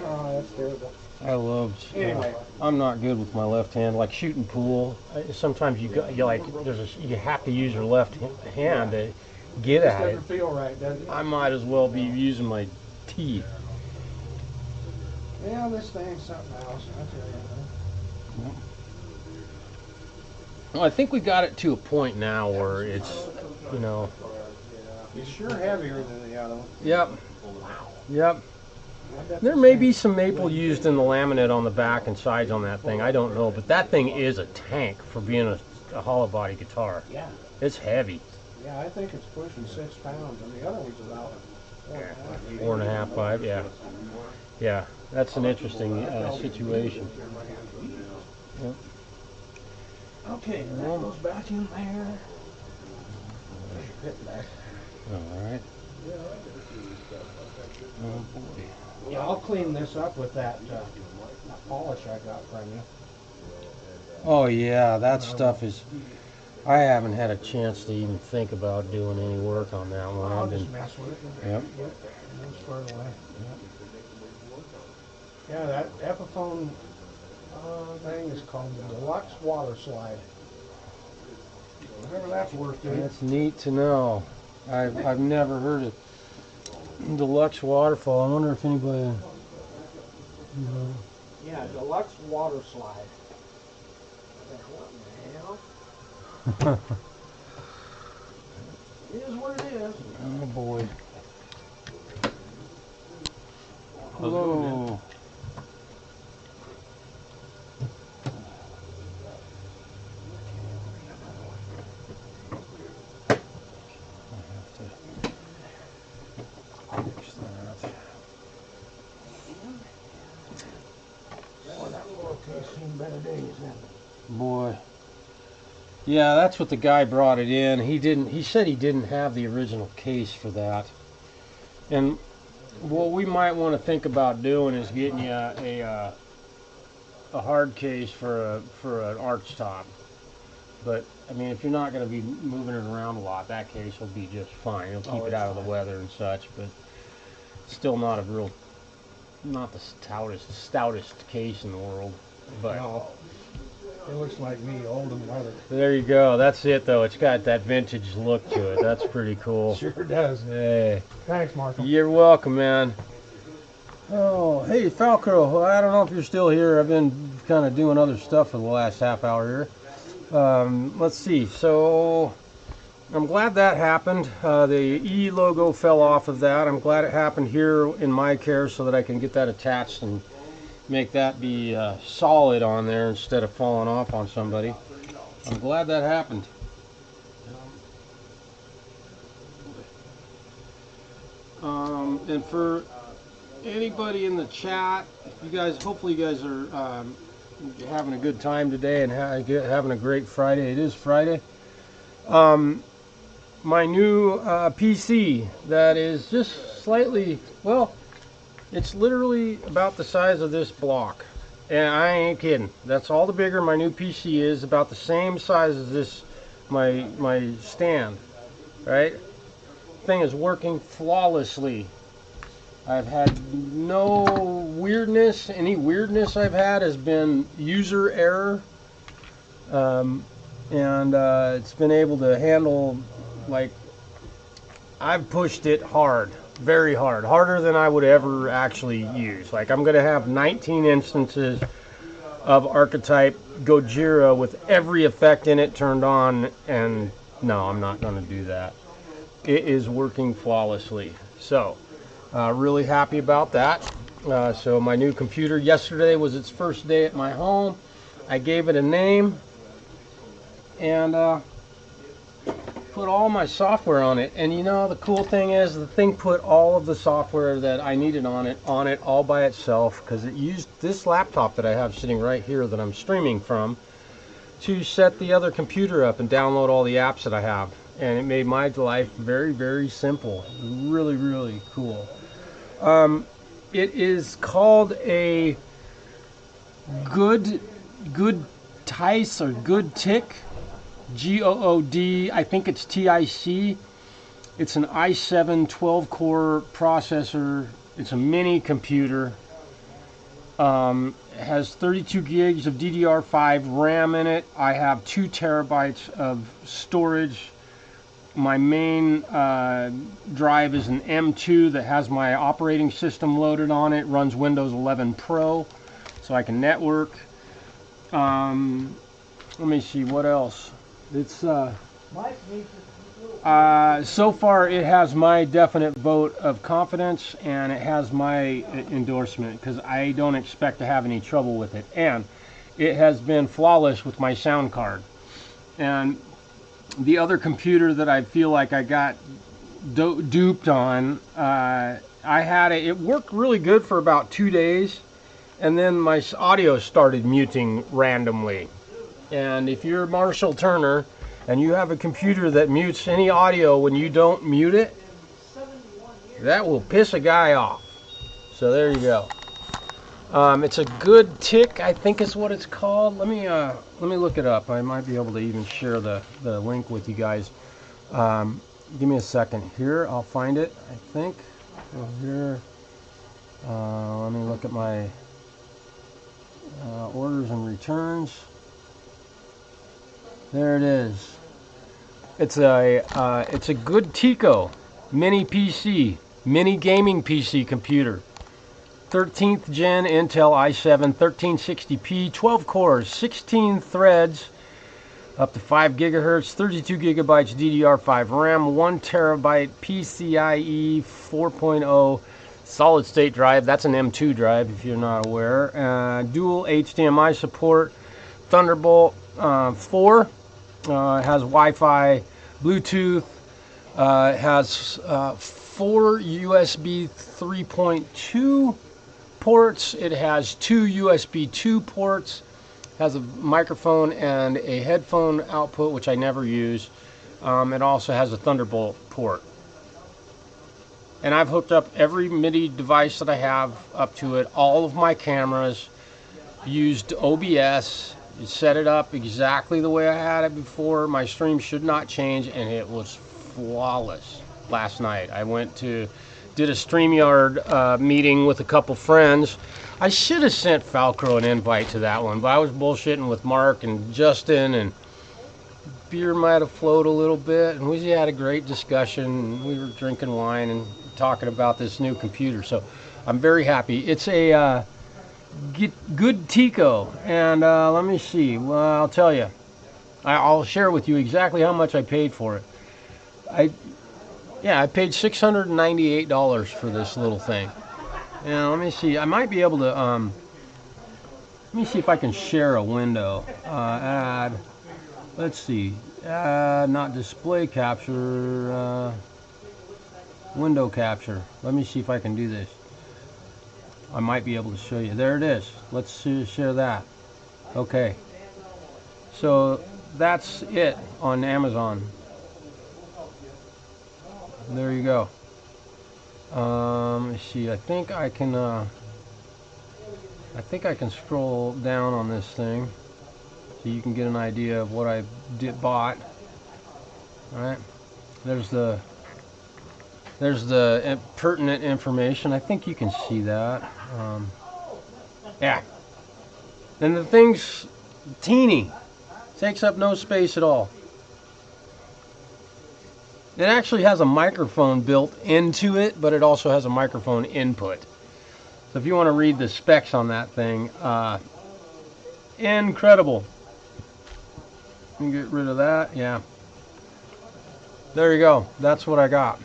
Oh, that's terrible. I loved. Anyway. I'm not good with my left hand. Like shooting pool, sometimes you have to use your left hand to get at it. Doesn't feel right, does it? I might as well be using my teeth. Yeah, this thing's something else. I tell you. Well, I think we got it to a point now where it's, It's sure heavier than the other one. Yep. Yep. There may be some maple used in the laminate on the back and sides on that thing. I don't know, but that thing is a tank for being a hollow body guitar. Yeah. It's heavy. Yeah, I think it's pushing 6 pounds, and the other one's about 4.5. 4.5, 5. Yeah. Yeah. That's an interesting situation. Yep. Okay, that goes back in there. There's your pit back. All right. Oh boy. Yeah, I'll clean this up with that polish I got from you. Oh yeah, that stuff is. I haven't had a chance to even think about doing any work on that one. I'll I've just been. mess with it. Yep. Yep. And then square it away. Yep. Yeah, that Epiphone thing is called the Deluxe Water Slide. Whatever that's worth doing. That's neat to know. I've never heard it. Deluxe waterfall. I wonder if anybody. You know. Yeah, Deluxe Water Slide. What the hell? It is what it is. Oh boy. Hello. Boy. Yeah, that's what the guy brought it in. He said he didn't have the original case for that. And what we might want to think about doing is getting you a hard case for an arch top. But I mean, if you're not going to be moving it around a lot, that case will be just fine. It'll keep it out of the weather and such, but still not the stoutest case in the world. But no, it looks like me, old and weathered. There you go. That's it, though. It's got that vintage look to it. That's pretty cool. Sure does. Hey. Thanks, Marshall. You're welcome, man. Oh, hey, Falco. I don't know if you're still here. I've been kind of doing other stuff for the last half hour here. Let's see. So I'm glad that happened. The E logo fell off of that. I'm glad it happened here in my care so that I can get that attached and make that be solid on there instead of falling off on somebody. I'm glad that happened. And for anybody in the chat, you guys, hopefully you guys are having a good time today and having a great Friday. It is Friday. My new PC that is just slightly, well, it's literally about the size of this block, and I ain't kidding. That's all the bigger my new PC is, about the same size as this, my stand, right? Thing is working flawlessly. I've had no weirdness. Any weirdness I've had has been user error, and it's been able to handle, like, I've pushed it hard. Very hard, harder than I would ever actually use. Like, I'm going to have 19 instances of Archetype Gojira with every effect in it turned on, and no, I'm not going to do that. It is working flawlessly. So, really happy about that. So my new computer, yesterday was its first day at my home. I gave it a name and put all my software on it. And you know, the cool thing is the thing put all of the software that I needed on it all by itself, because it used this laptop that I have sitting right here that I'm streaming from to set the other computer up and download all the apps that I have. And it made my life very, very simple. Really, really cool. It is called a Good Tice or Good Tick. G-O-O-D, I think it's T-I-C. It's an i7 12-core processor. It's a mini computer. It has 32 gigs of DDR5 RAM in it. I have 2 terabytes of storage. My main drive is an M2 that has my operating system loaded on it. Runs Windows 11 Pro, so I can network. Let me see what else. It's Mike needs So far, it has my definite vote of confidence, and it has my endorsement, because I don't expect to have any trouble with it. And it has been flawless with my sound card. And the other computer that I feel like I got duped on, I had it worked really good for about 2 days, and then my audio started muting randomly. And if you're Marshall Turner and you have a computer that mutes any audio when you don't mute it, that will piss a guy off. So there you go. It's a good tick, I think is what it's called. Let me look it up. I might be able to even share the link with you guys. Give me a second here. I'll find it, I think. Here. Let me look at my orders and returns. There it is. It's a good Tico mini PC, mini gaming PC computer. 13th gen Intel i7 1360p, 12 cores, 16 threads, up to 5 gigahertz, 32 gigabytes DDR5 RAM, 1 terabyte PCIe 4.0 solid state drive. That's an M2 drive if you're not aware. Dual HDMI support, Thunderbolt 4, has Wi-Fi, Bluetooth, has 4 USB 3.2 ports. It has 2 USB 2 ports, has a microphone and a headphone output, which I never use. It also has a Thunderbolt port. And I've hooked up every MIDI device that I have up to it. All of my cameras used OBS. You set it up exactly the way I had it before. My stream should not change, and it was flawless last night. I did a StreamYard meeting with a couple friends. I should have sent Falcro an invite to that one, but I was bullshitting with Mark and Justin, and beer might have flowed a little bit, and we had a great discussion. We were drinking wine and talking about this new computer, so I'm very happy. It's a good Tico, and let me see. Well, I'll tell you. I'll share with you exactly how much I paid for it. I paid $698 for this little thing. Now, let me see. I might be able to, let me see if I can share a window. Add, let's see. Not display capture, window capture. Let me see if I can do this. I might be able to show you. There it is. Let's share that. Okay. So that's it on Amazon. There you go. Let's see. I think I can scroll down on this thing so you can get an idea of what I bought. All right. There's the pertinent information. I think you can see that. Yeah. And the thing's teeny. Takes up no space at all. It actually has a microphone built into it, but it also has a microphone input. So if you want to read the specs on that thing, incredible. Let me get rid of that. Yeah. There you go. That's what I got.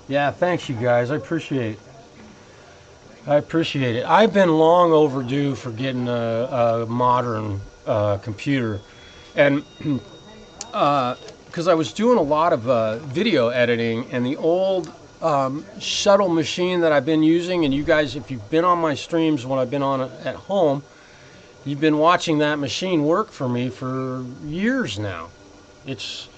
Yeah, thanks you guys. I appreciate it. I've been long overdue for getting a modern computer, and because I was doing a lot of video editing, and the old shuttle machine that I've been using, and you guys, if you've been on my streams when I've been on at home, you've been watching that machine work for me for years now. It's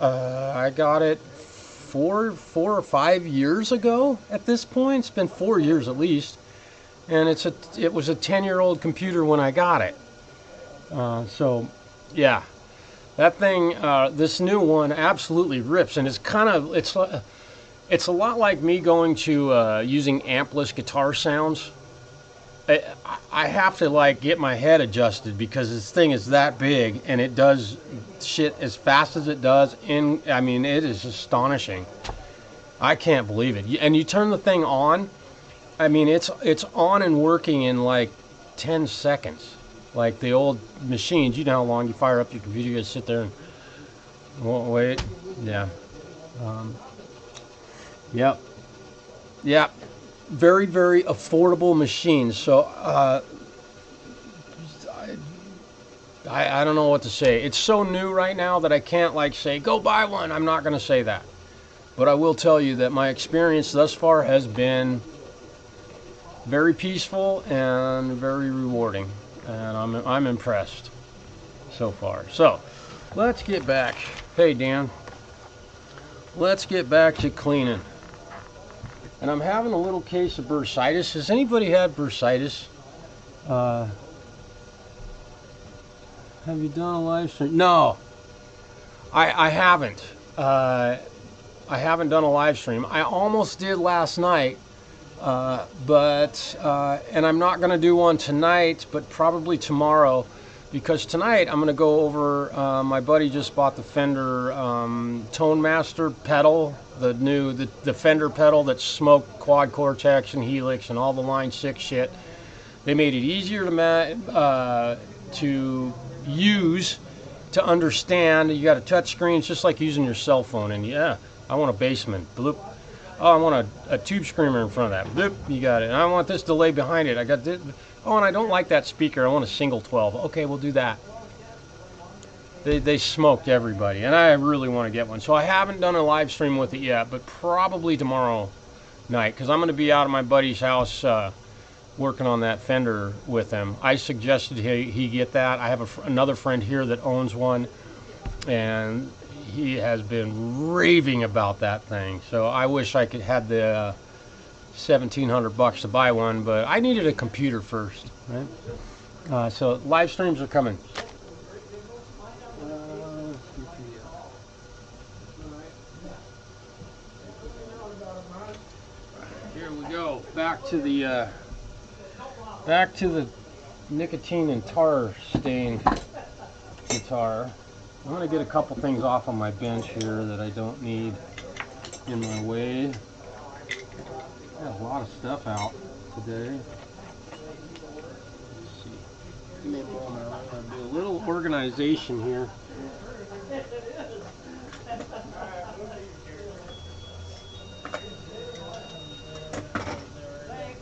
I got it four or 5 years ago at this point. It's been 4 years at least, and it was a 10-year-old computer when I got it. So yeah, that thing, this new one absolutely rips, and it's a lot like me going to using ampless guitar sounds. I have to like get my head adjusted because this thing is that big and it does shit as fast as it does. I mean, it is astonishing. I can't believe it. And you turn the thing on. I mean, it's on and working in like 10 seconds. like the old machines. You know how long you fire up your computer, you gotta sit there and wait. Yeah. Yep. Yep. Very, very affordable machines. So I don't know what to say. It's so new right now that I can't like say go buy one. I'm not gonna say that. But I will tell you that my experience thus far has been very peaceful and very rewarding, and I'm impressed so far. So let's get back. Hey Dan, let's get back to cleaning. And I'm having a little case of bursitis. Has anybody had bursitis? Have you done a live stream? No, I haven't. I haven't done a live stream. I almost did last night. And I'm not going to do one tonight, but probably tomorrow, because tonight I'm going to go over, my buddy just bought the Fender Tone Master pedal, the Fender pedal that smoked quad cortex and helix and all the Line 6 shit. They made it easier to use, to understand. You got a touch screen. It's just like using your cell phone. And yeah, I want a Bassman. Bloop. Oh, I want a tube screamer in front of that. Bloop, you got it. And I want this delay behind it. I got this. Oh, and I don't like that speaker. I want a single 12. Okay, we'll do that. They smoked everybody, and I really want to get one. So I haven't done a live stream with it yet, but probably tomorrow night, because I'm going to be out of my buddy's house working on that Fender with him. I suggested he get that. I have another friend here that owns one, and he has been raving about that thing. So I wish I could have the $1,700 to buy one, but I needed a computer first, right? So live streams are coming. Here we go. Back to the nicotine and tar stained guitar. I'm going to get a couple things off on my bench here that I don't need in my way. I have a lot of stuff out today. Let's see. Give me a moment. I'm going to do a little organization here.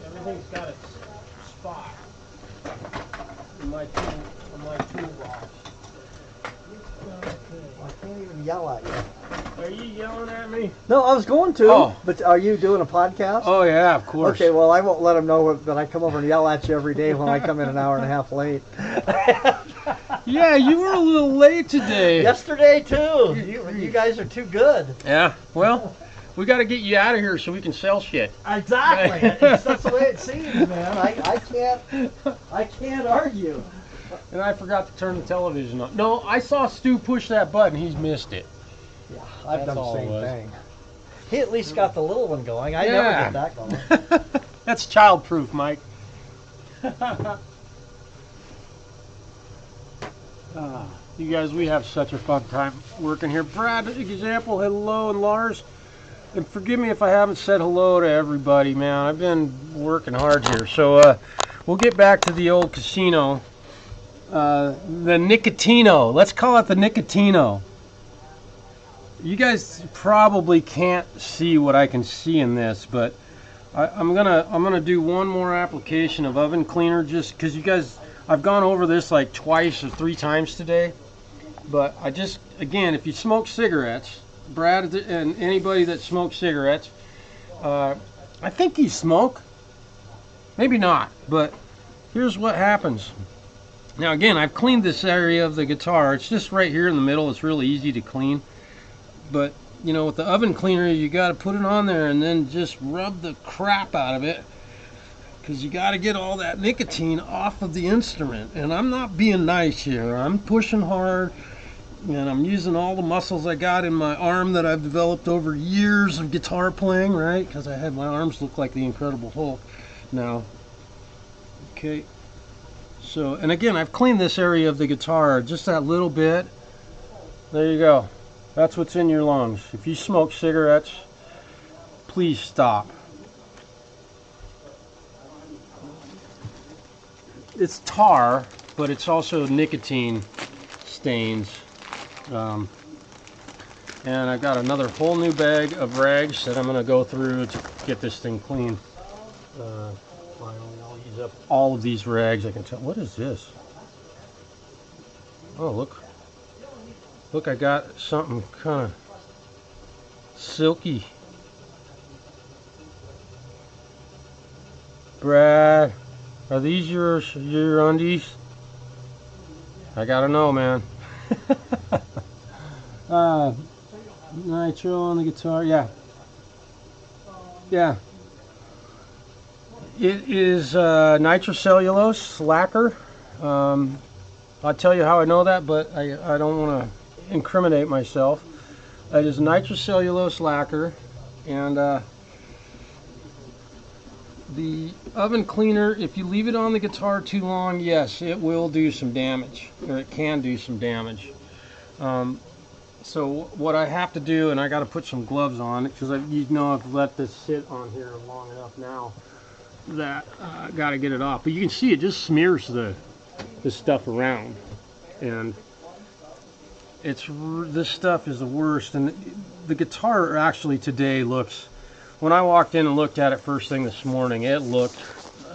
Everything's got its spot in my toolbox. I can't even yell at you. Are you yelling at me? No, I was going to. Oh. But are you doing a podcast? Oh yeah, of course. Okay, well I won't let them know that I come over and yell at you every day when I come in an hour and a half late. Yeah, you were a little late today. Yesterday too. You guys are too good. Yeah, well, we got to get you out of here so we can sell shit. Exactly. That's the way it seems, man. I can't argue. And I forgot to turn the television on. No, I saw Stu push that button. He's missed it. Yeah, I've That's done the all it same was. thing. He at least got the little one going. I never get that going. That's child-proof, Mike. You guys, we have such a fun time working here. Brad, example, hello, and Lars. And forgive me if I haven't said hello to everybody, man. I've been working hard here. So we'll get back to the old casino. The Nicotino. Let's call it the Nicotino. You guys probably can't see what I can see in this, but I'm gonna do one more application of oven cleaner, just because you guys, I've gone over this like twice or 3 times today. But I just, again, if you smoke cigarettes, Brad and anybody that smokes cigarettes, I think you smoke, maybe not, but here's what happens. Now again, I've cleaned this area of the guitar. It's just right here in the middle. It's really easy to clean. But, you know, with the oven cleaner, you got to put it on there and then just rub the crap out of it, because you got to get all that nicotine off of the instrument. And I'm not being nice here. I'm pushing hard, and I'm using all the muscles I got in my arm that I've developed over years of guitar playing, right? Because I had my arms look like the Incredible Hulk now. Okay. So, and again, I've cleaned this area of the guitar just that little bit. There you go. That's what's in your lungs. If you smoke cigarettes, please stop. It's tar, but it's also nicotine stains. And I've got another whole new bag of rags that I'm going to go through to get this thing clean. Finally, I'll use up all of these rags. I can tell. What is this? Oh, look. Look, I got something kind of silky. Brad, are these your undies? I gotta know, man. Nitro on the guitar, yeah. Yeah. It is nitrocellulose lacquer. I'll tell you how I know that, but I don't want to incriminate myself. It is nitrocellulose lacquer, and the oven cleaner, if you leave it on the guitar too long, yes, it will do some damage, or it can do some damage. So what I have to do, and I got to put some gloves on, because I've let this sit on here long enough now that I got to get it off. But you can see it just smears the stuff around, and this stuff is the worst. And the guitar actually today looks, when I walked in and looked at it first thing this morning, it looked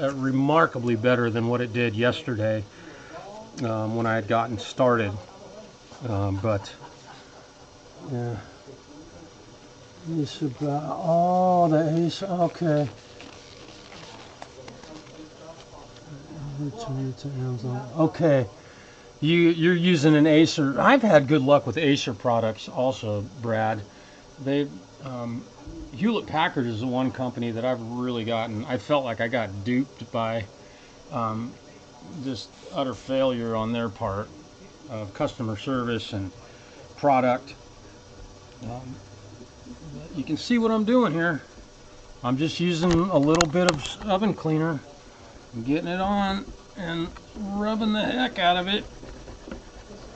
remarkably better than what it did yesterday when I had gotten started. But yeah, it's about, oh, the Ace, okay. Okay, you're using an Acer. I've had good luck with Acer products also, Brad. Hewlett Packard is the one company that I've really gotten. I felt like I got duped by just utter failure on their part of customer service and product. You can see what I'm doing here. I'm just using a little bit of oven cleaner, getting it on and rubbing the heck out of it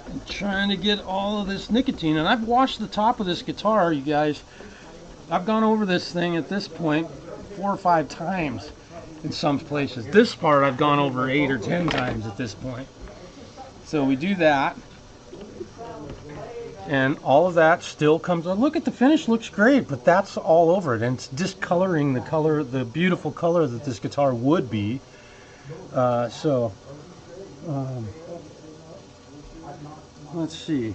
and trying to get all of this nicotine. And I've washed the top of this guitar, you guys. I've gone over this thing at this point 4 or 5 times in some places. This part I've gone over 8 or 10 times at this point. So we do that, and all of that still comes. Look at the finish, looks great, but that's all over it, and it's discoloring the color, the beautiful color that this guitar would be. Let's see.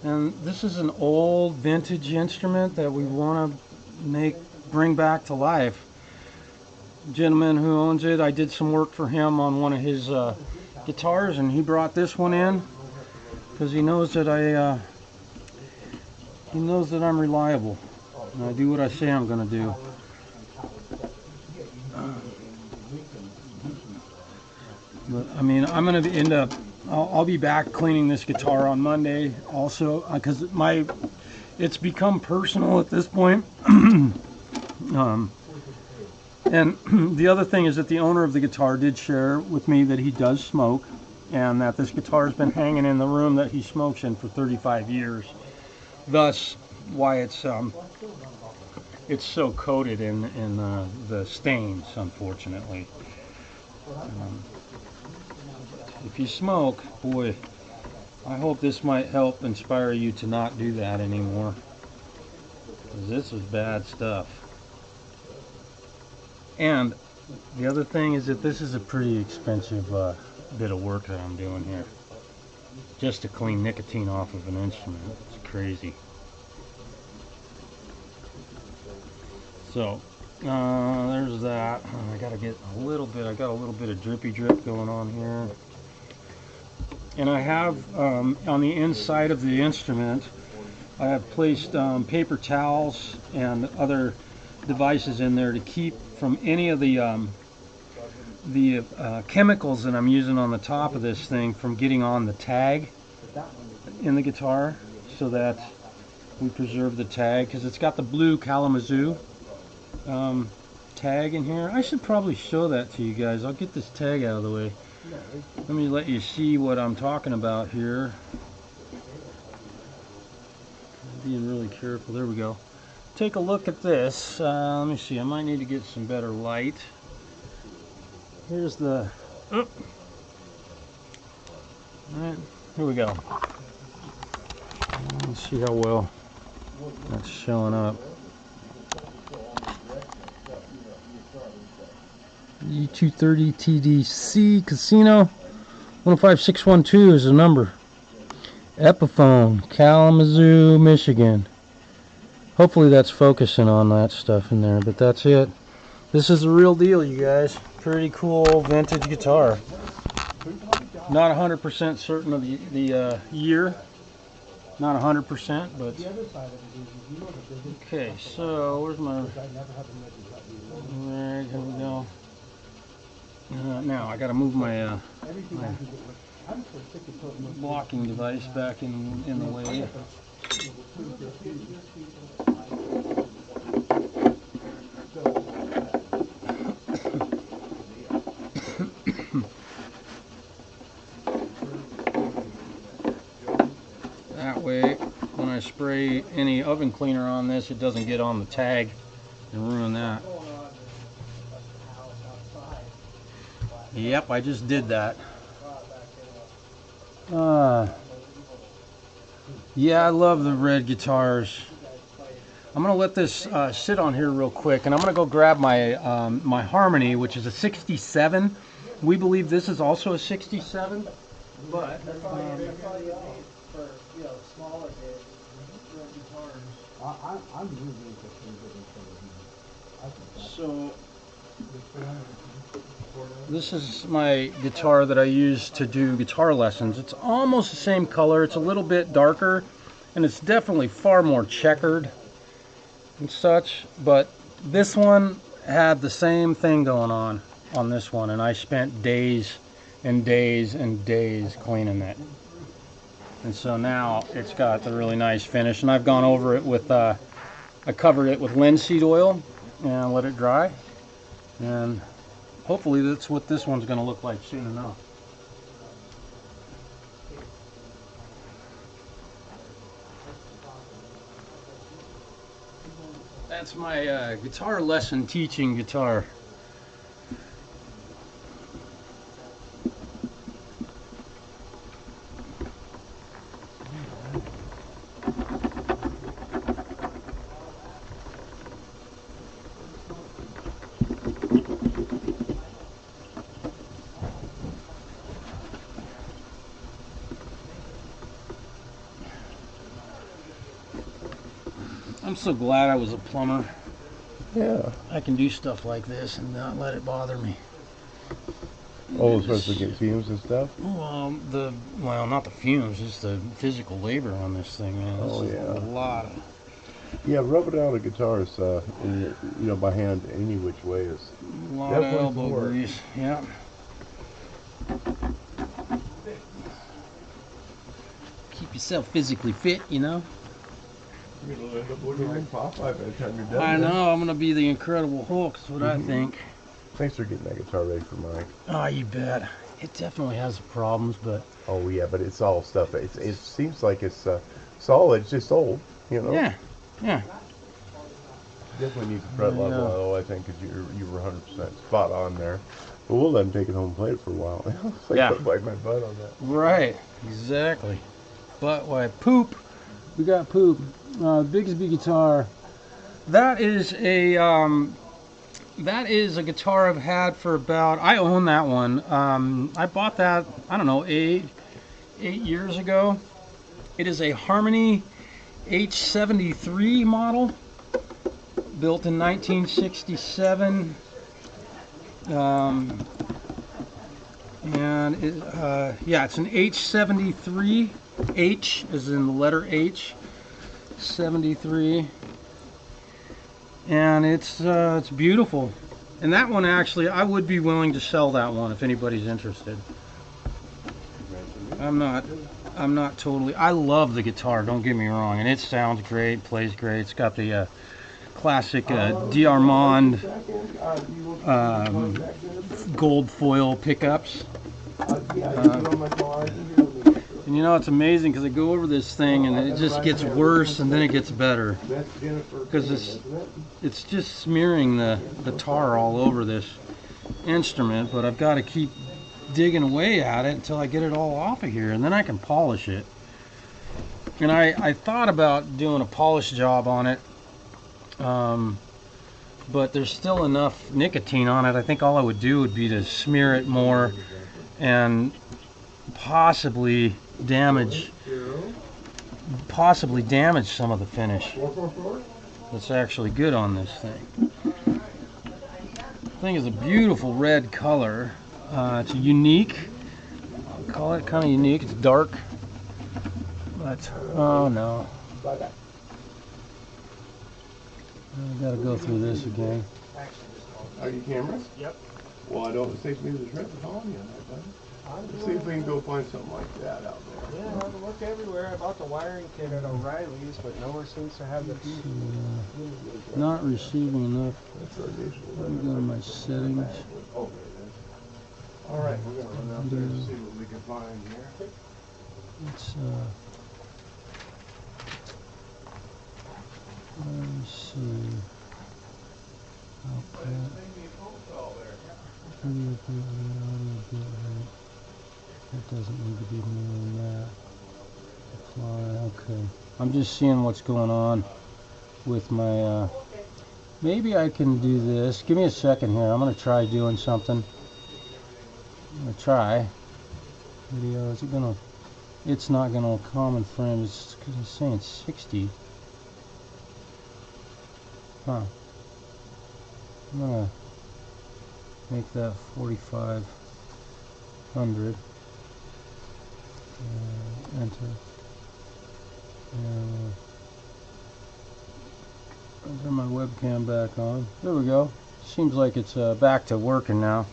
And this is an old vintage instrument that we want to bring back to life. The gentleman who owns it, I did some work for him on one of his guitars, and he brought this one in because he knows that I'm reliable and I do what I say I'm going to do. But I mean, I'm going to end up. I'll be back cleaning this guitar on Monday also, because it's become personal at this point. And the other thing is that the owner of the guitar did share with me that he does smoke, and that this guitar has been hanging in the room that he smokes in for 35 years. Thus, why it's so coated in the stains, unfortunately. If you smoke, boy, I hope this might help inspire you to not do that anymore, because this is bad stuff. And the other thing is that this is a pretty expensive bit of work that I'm doing here, just to clean nicotine off of an instrument. It's crazy. So there's that. I gotta get a little bit. I got a little bit of drippy drip going on here. And I have, on the inside of the instrument, I have placed paper towels and other devices in there to keep from any of the chemicals that I'm using on the top of this thing from getting on the tag in the guitar, so that we preserve the tag, because it's got the blue Kalamazoo tag in here. I should probably show that to you guys. I'll get this tag out of the way. Let me let you see what I'm talking about here. I'm being really careful. There we go. Take a look at this. Let me see. I might need to get some better light. Here's the Alright, here we go. Let's see how well that's showing up. E230 TDC Casino 105612 is the number. Epiphone, Kalamazoo, Michigan. Hopefully that's focusing on that stuff in there, but that's it. This is the real deal, you guys. Pretty cool vintage guitar. Not 100% certain of the year. Not 100%, but... Okay, so where's my... There, here we go. Now I gotta move my, my blocking device back in the way. That way, when I spray any oven cleaner on this, it doesn't get on the tag and ruin that. Yep, I just did that. Yeah, I love the red guitars. I'm gonna let this sit on here real quick, and I'm gonna go grab my my Harmony, which is a 67. We believe this is also a 67, but so this is my guitar that I use to do guitar lessons. It's almost the same color. It's a little bit darker, and it's definitely far more checkered and such, but this one had the same thing going on this one, and I spent days and days and days cleaning it. And so now it's got the really nice finish, and I've gone over it with I covered it with linseed oil and let it dry, and hopefully that's what this one's going to look like soon enough. That's my guitar lesson teaching guitar. I'm so glad I was a plumber. Yeah. I can do stuff like this and not let it bother me. Oh, especially get fumes and stuff? Well, well, not the fumes, just the physical labor on this thing, man. This is a lot of... Yeah, rubbing out a guitar is, you know, by hand any which way is a lot of elbow grease, yeah. Keep yourself physically fit, you know. You're going to end up looking like Popeye by the time you're done. I know, I'm going to be the Incredible Hulk, that's what I think. Thanks for getting that guitar ready for Mike. Oh, you bet. It definitely has problems, but... Oh, yeah, but it's all stuff. It seems like it's solid, it's just old, you know? Yeah, yeah. Definitely needs a fret level, though, I think, because you were 100% spot on there. But we'll let him take it home and play it for a while. It's like yeah. wipe my butt on that. Right, exactly. Butt wipe. Poop. We got poop. Bigsby guitar. That is a guitar I've had for about, I own that one. I bought that, I don't know, eight years ago. It is a Harmony H73 model, built in 1967. And it, yeah, it's an H73. H is in the letter H. 73, and it's beautiful. And that one, actually, I would be willing to sell that one if anybody's interested. I'm not totally. I love the guitar, don't get me wrong, and it sounds great, plays great. It's got the classic D'Armand gold foil pickups. And you know, it's amazing because I go over this thing and it just gets worse and then it gets better. Because it's just smearing the tar all over this instrument, but I've got to keep digging away at it until I get it all off of here, and then I can polish it. And I thought about doing a polish job on it, but there's still enough nicotine on it. I think all I would do would be to smear it more and possibly damage some of the finish that's actually good on this thing. The thing is a beautiful red color. It's unique. I'll call it kind of unique. It's dark. But, oh no. I gotta go through this again. Are you cameras? Yep. Well, I don't think maybe the trip is on you. Let's see if we can go find something like that out there. Yeah, I've looked everywhere about the wiring kit at O'Reilly's, but nowhere seems to have the Not receiving enough. That's our initial. Let me go to my settings. Oh, there it is. All right, we're gonna run out there and see what we can find here. It's let's see. Output. That doesn't need to be more than that. Apply. Okay. I'm just seeing what's going on with my. Maybe I can do this. Give me a second here. I'm gonna try doing something. I'm gonna try. Video. Is it gonna? It's not gonna common frame. It's because it's saying 60. Huh. I'm gonna make that 4500. Enter. And I'll turn my webcam back on. There we go. Seems like it's back to working now.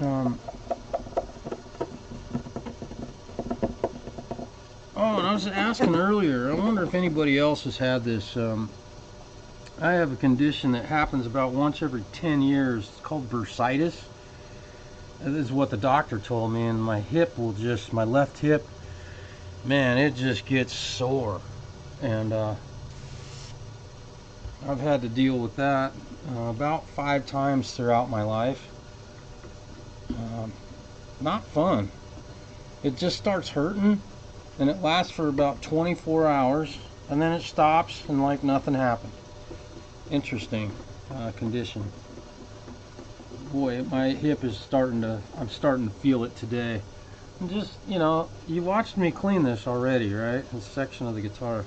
Oh, and I was asking earlier, I wonder if anybody else has had this. I have a condition that happens about once every 10 years. It's called bursitis. This is what the doctor told me, and my hip will just, my left hip, man, it just gets sore. And I've had to deal with that about 5 times throughout my life. Not fun. It just starts hurting, and it lasts for about 24 hours, and then it stops, and like nothing happened. Interesting condition. Boy, my hip is I'm starting to feel it today. And just, you know, you watched me clean this already, right? This section of the guitar.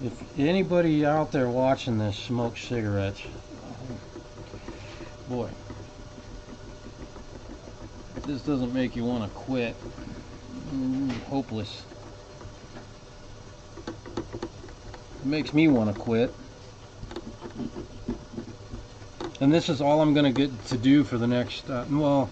If anybody out there watching this smokes cigarettes, boy, this doesn't make you want to quit. Hopeless. It makes me want to quit. And this is all I'm going to get to do for the next, well,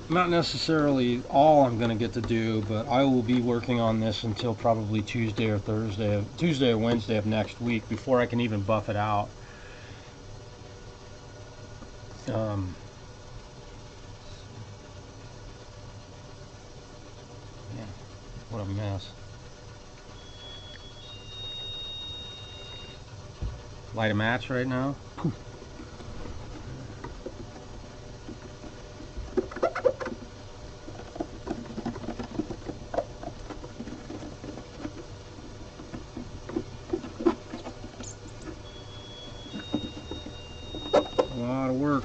not necessarily all I'm going to get to do, but I will be working on this until probably Tuesday or Wednesday of next week before I can even buff it out. Man, what a mess. Light a match right now. A lot of work.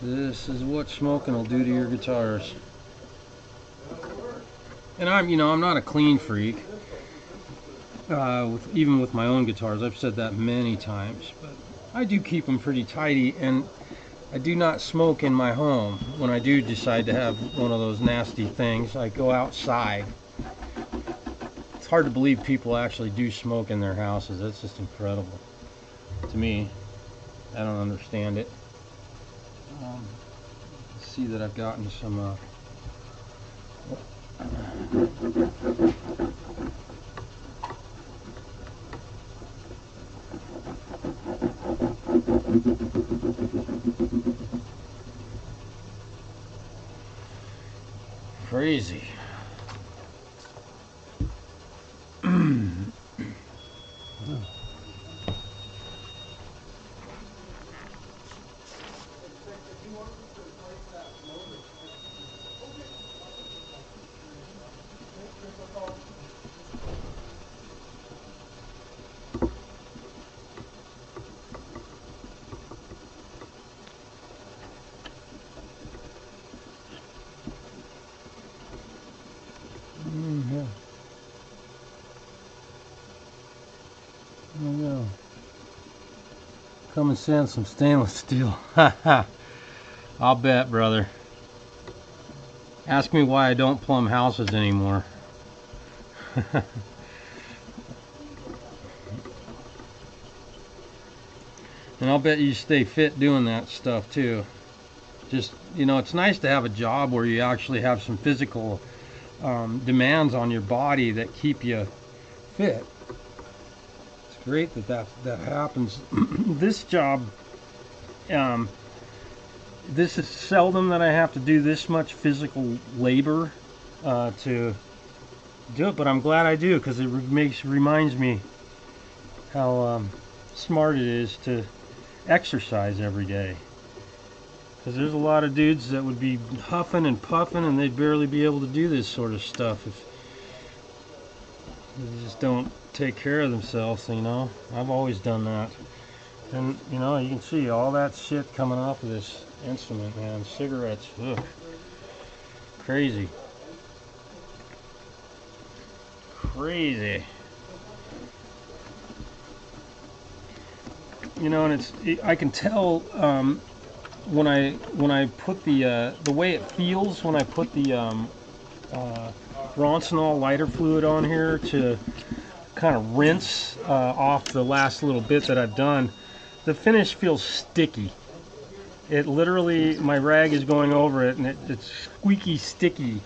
This is what smoking will do to your guitars. And I'm not a clean freak. Even with my own guitars, I've said that many times, but I do keep them pretty tidy, and I do not smoke in my home. When I do decide to have one of those nasty things, I go outside. It's hard to believe people actually do smoke in their houses. That's just incredible to me. I don't understand it. See that I've gotten some crazy. Come and send some stainless steel. I'll bet, brother. Ask me why I don't plumb houses anymore. And I'll bet you stay fit doing that stuff too. Just, you know, it's nice to have a job where you actually have some physical demands on your body that keep you fit. It's great that happens. This job, this is seldom that I have to do this much physical labor to do it, but I'm glad I do, because it reminds me how smart it is to exercise every day. Because there's a lot of dudes that would be huffing and puffing and they'd barely be able to do this sort of stuff if they just don't take care of themselves, you know. I've always done that. And, you know, you can see all that shit coming off of this instrument, man. Cigarettes, ugh. Crazy. Crazy. You know, and I can tell when I put the way it feels when I put the Roncinol lighter fluid on here to kind of rinse off the last little bit that I've done. The finish feels sticky. It literally, my rag is going over it, and it's squeaky, sticky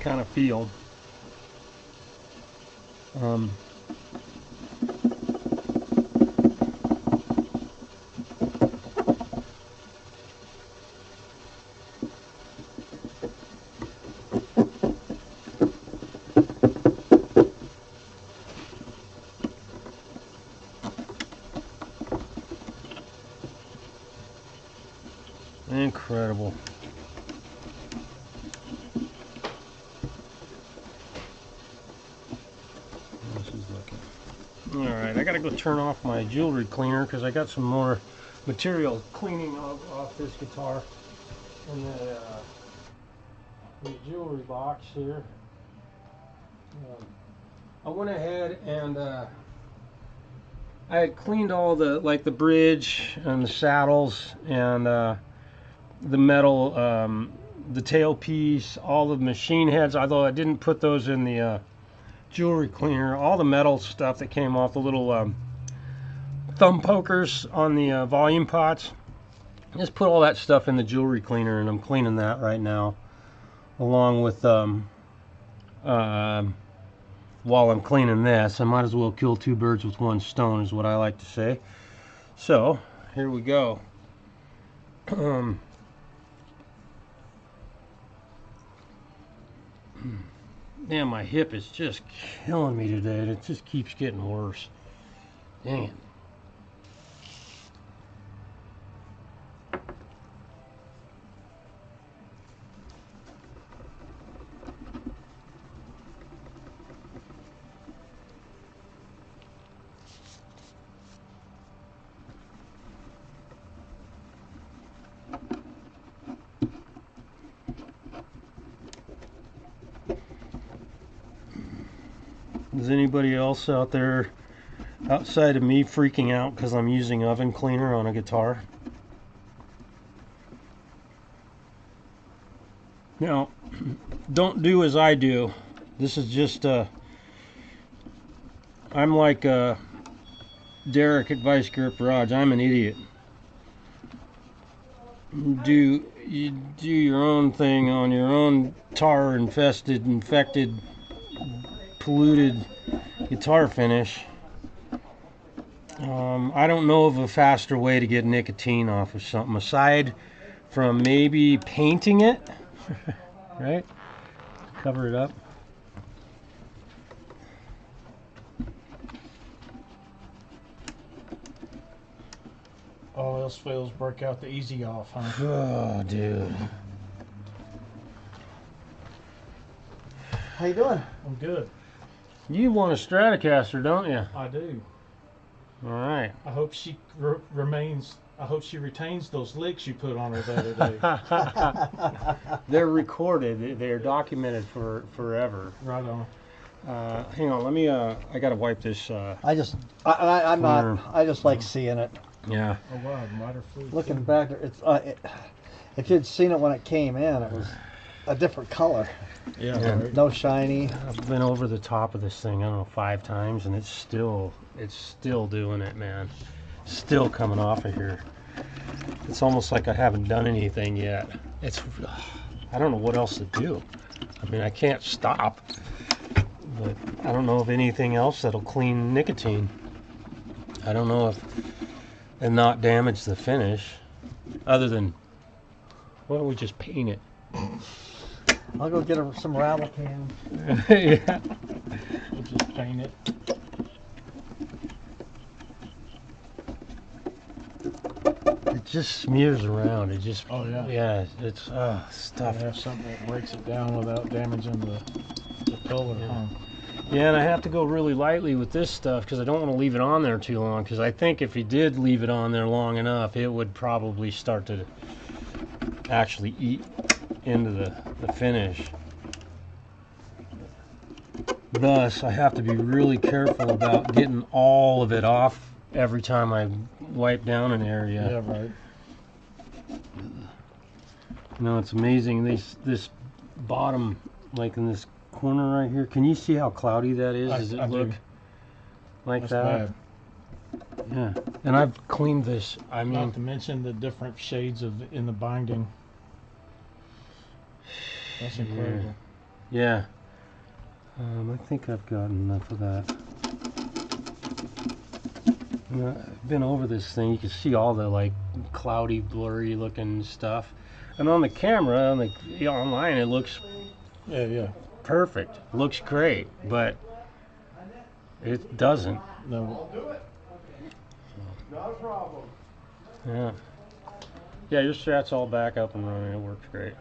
kind of feel. Incredible. Alright, I gotta go turn off my jewelry cleaner because I got some more material cleaning off this guitar in the jewelry box here. I went ahead and I had cleaned all the, like, the bridge and the saddles and the metal, the tailpiece, all the machine heads, although I didn't put those in the jewelry cleaner. All the metal stuff that came off the little thumb pokers on the volume pots, just put all that stuff in the jewelry cleaner, and I'm cleaning that right now, along with while I'm cleaning this. I might as well kill two birds with one stone, is what I like to say. So here we go. Damn, my hip is just killing me today, and it just keeps getting worse. Dang it. Is anybody else out there outside of me freaking out because I'm using oven cleaner on a guitar? Now, don't do as I do. This is just I'm like Derek at Vice Grip Garage. I'm an idiot. You do your own thing on your own tar infested, infected, polluted guitar finish. I don't know of a faster way to get nicotine off of something aside from maybe painting it. Right? Cover it up. All else fails, break out the easy off, huh? Oh, dude. How you doing? I'm good. You want a Stratocaster, don't you? I do. All right. I hope she remains. I hope she retains those licks you put on her the other day. They're recorded. They're documented for forever. Right on. Hang on. Let me. I gotta wipe this. I'm not. I just like seeing it. Yeah. Oh wow, lighter fluid. Looking back, it's if you'd seen it when it came in, it was a different color. Yeah. Yeah. Right. No shiny. I've been over the top of this thing, I don't know, 5 times, and it's still doing it, man. Still coming off of here. It's almost like I haven't done anything yet. I don't know what else to do. I mean, I can't stop, but I don't know of anything else that'll clean nicotine. I don't know if and not damage the finish, other than, why don't we just paint it? I'll go get some rattle cans. Yeah. We'll just paint it. It just smears around. It just, Oh yeah. yeah, it's stuff. Have something that breaks it down without damaging the color. Yeah. Huh? Yeah, and I have to go really lightly with this stuff because I don't want to leave it on there too long, because I think if you did leave it on there long enough, it would probably start to actually eat into the finish. Thus, I have to be really careful about getting all of it off every time I wipe down an area. Yeah. Right. You know, it's amazing. This bottom, like in this corner right here, can you see how cloudy that is? Does it I look do. like That's that? bad. Yeah. And I've cleaned this. I mean, Not to mention the different shades in the binding. That's incredible. yeah. I think I've got enough of that. You know, I've been over this thing. You can see all the like cloudy, blurry looking stuff. And on the camera, online, it looks Yeah. Yeah. perfect. Looks great, but it doesn't. No. Not a problem. Yeah. Yeah, your strat's all back up and running. It works great.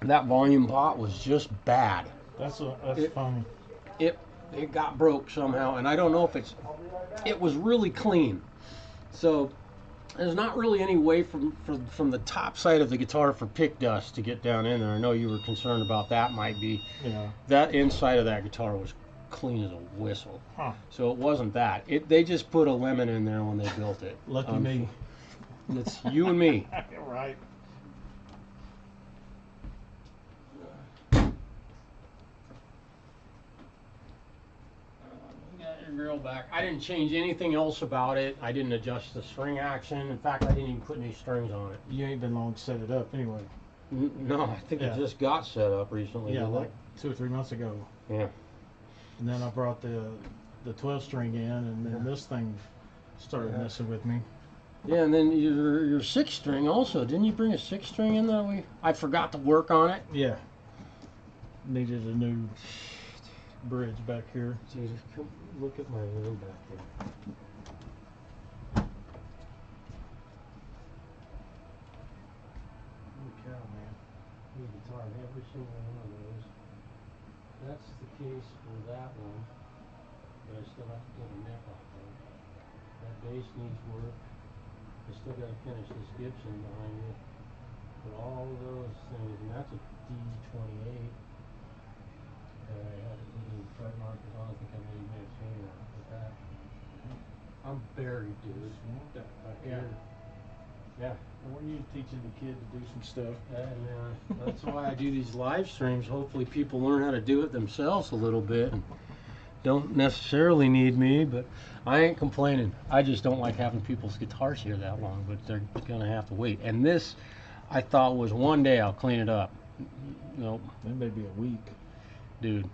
That volume pot was just bad. That's It- funny. It got broke somehow, and I don't know if it was really clean. So there's not really any way from the top side of the guitar for pick dust to get down in there. I know you were concerned about that. Might be Yeah. that inside of that guitar was clean as a whistle. Huh. So it wasn't that. They just put a lemon in there when they built it. Lucky me. It's you and me. Right. Grill back. I didn't change anything else about it. I didn't adjust the string action. In fact, I didn't even put any strings on it. You ain't been long to set it up anyway. No, I think Yeah. it just got set up recently. Yeah, didn't like it? 2 or 3 months ago. Yeah. And then I brought the 12 string in, and then this thing started messing with me. Yeah, and then your 6 string also. Didn't you bring a 6 string in that way? I forgot to work on it. Yeah. Needed a new bridge back here. Dude, come look at my room back there. Holy cow, man. New guitar, every single one of those. That's the case for that one. But I still have to get a neck off of it. That bass needs work. I still got to finish this Gibson behind you. But all of those things, and that's a D28. I had to put in front markers on. I think I made a chain out with that. I'm buried, dude. That back Yeah. here. Yeah. We're you teaching the kid to do some stuff. Yeah, that's why I do these live streams. Hopefully people learn how to do it themselves a little bit and don't necessarily need me, but I ain't complaining. I just don't like having people's guitars here that long, but they're gonna have to wait. And this, I thought, was one day I'll clean it up. Nope, That may be a week. dude.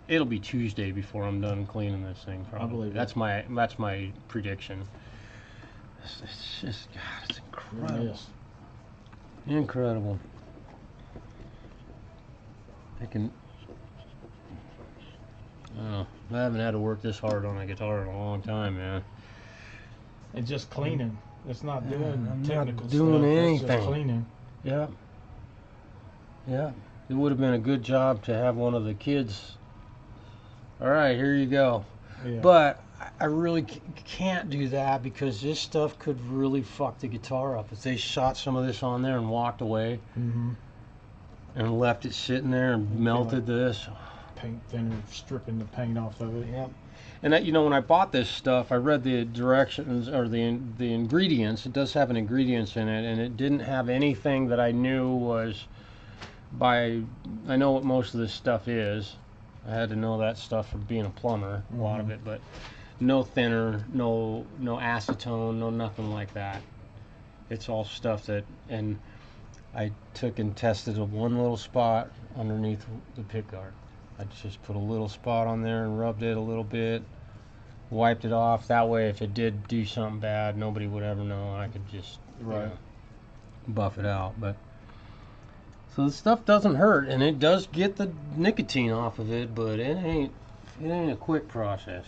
It'll be Tuesday before I'm done cleaning this thing. Probably. believe it. That's my prediction. It's just, God, it's incredible. Yes. Incredible. I can. Oh, I haven't had to work this hard on a guitar in a long time, man. And just cleaning. It's not doing I'm not technical doing stuff. It's anything. just cleaning. Yeah. Yeah. It would have been a good job to have one of the kids. All right, here you go. Yeah. But I really can't do that because this stuff could really fuck the guitar up. If they shot some of this on there and walked away Mm-hmm. and left it sitting there and melted this, paint thinner, stripping the paint off of it. Yep. And that, you know, when I bought this stuff, I read the directions or the ingredients. It does have an ingredients in it, and it didn't have anything that I knew was by. I know what most of this stuff is. I had to know that stuff from being a plumber, a lot of it, but no thinner, no acetone, no nothing like that. It's all stuff that, and I took and tested one little spot underneath the pick guard. I just put a little spot on there and rubbed it a little bit, wiped it off. That way, if it did do something bad, nobody would ever know, and I could just buff it out. But so the stuff doesn't hurt, and it does get the nicotine off of it, but it ain't a quick process.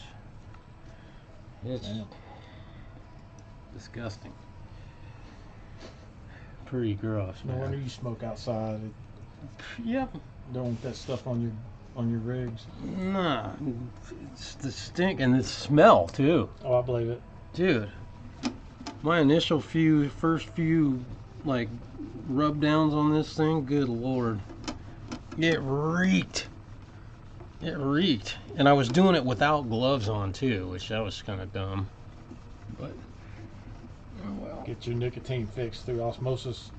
It's disgusting. Pretty gross, No man. wonder you smoke outside. Yep. Don't want that stuff on your rigs. Nah, it's the stink and the smell too, Oh, I believe it. dude. My initial first few like rub downs on this thing, good lord, it reeked. It reeked, and I was doing it without gloves on too, which that was kind of dumb. But oh well. Get your nicotine fixed through osmosis.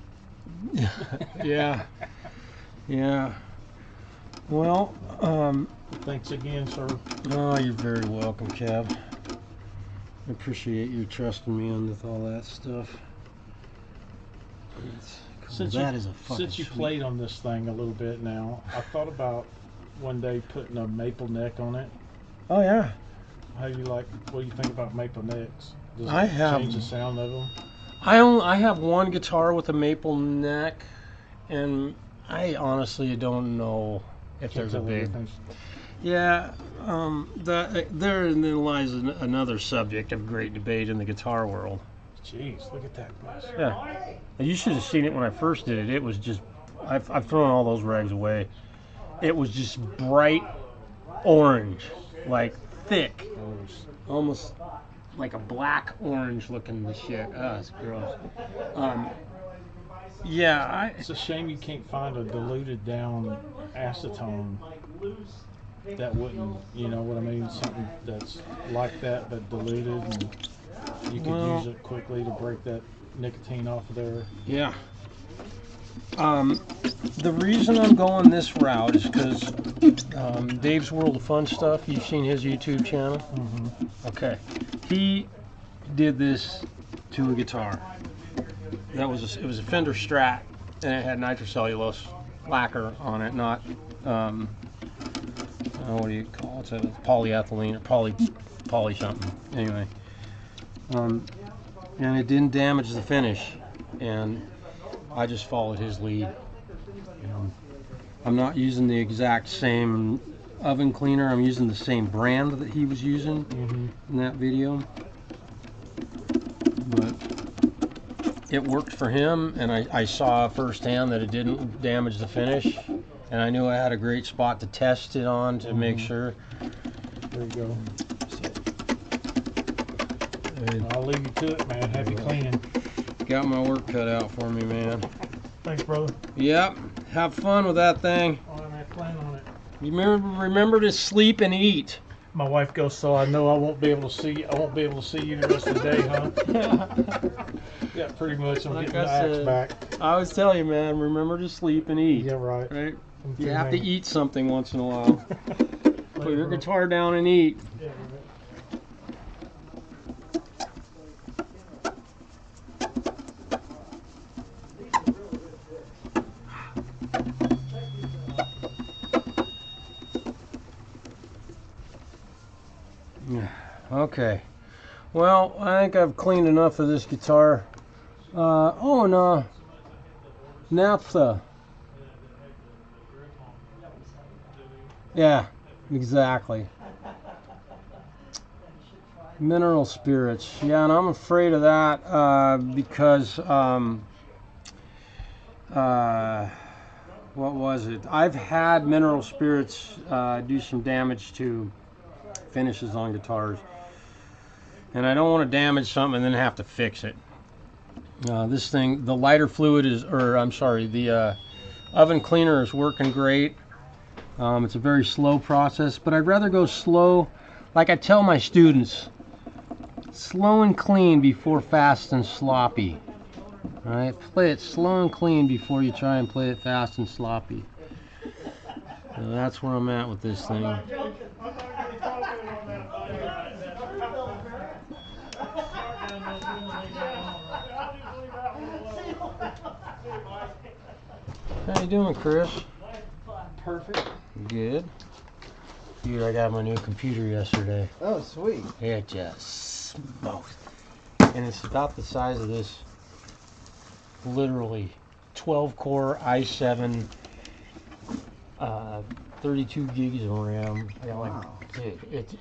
Yeah, yeah. Well, Thanks again, sir. oh, you're very welcome, Kev. I appreciate you trusting me on with all that stuff. Since That you, is a fucking since you sweet- played on this thing a little bit now, I thought about one day putting a maple neck on it. Oh yeah. What do you think about maple necks? Does it I have- change the sound of them? I have one guitar with a maple neck, and I honestly don't know if there's a Can't tell the big. difference. Yeah, therein lies another subject of great debate in the guitar world. Jeez, look at that mess. Yeah, and you should have seen it when I first did it. It was just, I've thrown all those rags away. It was just bright orange, like thick, almost like a black orange looking shit. Ah, it's gross. Yeah, It's a shame you can't find a diluted down acetone that wouldn't, you know what I mean? Something that's like that but diluted, and you could Well- use it quickly to break that nicotine off of there. yeah. The reason I'm going this route is because Dave's World of Fun Stuff. You've seen his YouTube channel. Okay, he did this to a guitar. It was a Fender Strat, and it had nitrocellulose lacquer on it, not what do you call it? It's polyethylene or poly something. Anyway, and it didn't damage the finish, and I just followed his lead. I'm not using the exact same oven cleaner. I'm using the same brand that he was using in that video. But it worked for him, and I saw firsthand that it didn't damage the finish. And I knew I had a great spot to test it on to make sure. There you go. And I'll leave you to it, man. Happy cleaning. got my work cut out for me, man. Thanks, brother. Yep. Have fun with that thing. All right, man. Plan on it. You remember to sleep and eat. My wife goes, so I know I won't be able to see. I won't be able to see you the rest of the day, huh? Yeah, pretty much. I'm Like getting I the axe said, back. I always tell you, man, remember to sleep and eat. Yeah, right. Right? Okay, You have to man. eat something once in a while. Put your guitar down and eat. Yeah, right. Okay. Well, I think I've cleaned enough of this guitar. Oh, no. Naphtha. Yeah, exactly. Mineral spirits. Yeah, and I'm afraid of that because, what was it? I've had mineral spirits do some damage to finishes on guitars. And I don't want to damage something and then have to fix it. This thing, the lighter fluid is, or I'm sorry, the oven cleaner is working great. It's a very slow process, but I'd rather go slow. Like I tell my students, slow and clean before fast and sloppy. All right, play it slow and clean before you try and play it fast and sloppy. So that's where I'm at with this thing. How you doing, Chris? Perfect. Good. Dude, I got my new computer yesterday. Oh, sweet. It just smoked. And it's about the size of this, literally 12-core i7, 32 gigs of RAM. Wow. Dude, it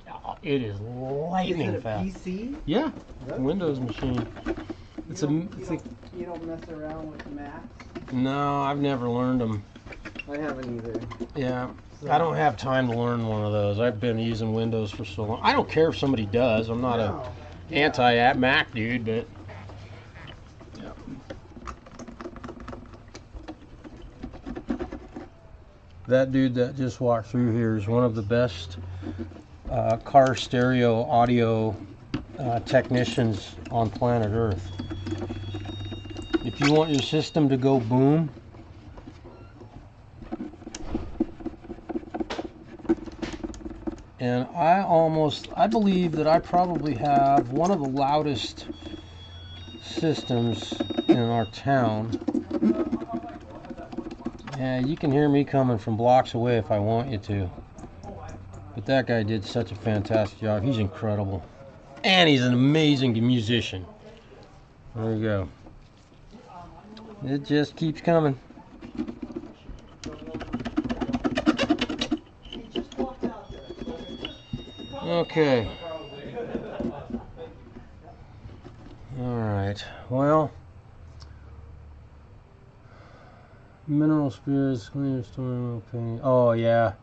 is lightning Is it a fast. PC? Yeah, Really? Windows machine. It's you a. don't mess around with Macs? No, I've never learned them. I haven't either. Yeah, I don't have time to learn one of those. I've been using Windows for so long. I don't care if somebody does. I'm not No. a anti-Mac dude, but yeah. That dude that just walked through here is one of the best car stereo audio technicians on planet Earth. If you want your system to go boom, and I believe that I probably have one of the loudest systems in our town. Yeah, you can hear me coming from blocks away if I want you to. But that guy did such a fantastic job. He's incredible. And he's an amazing musician. There you go. It just keeps coming. Okay. Alright. Well, mineral spirits, cleaner storm, okay. Oh, yeah.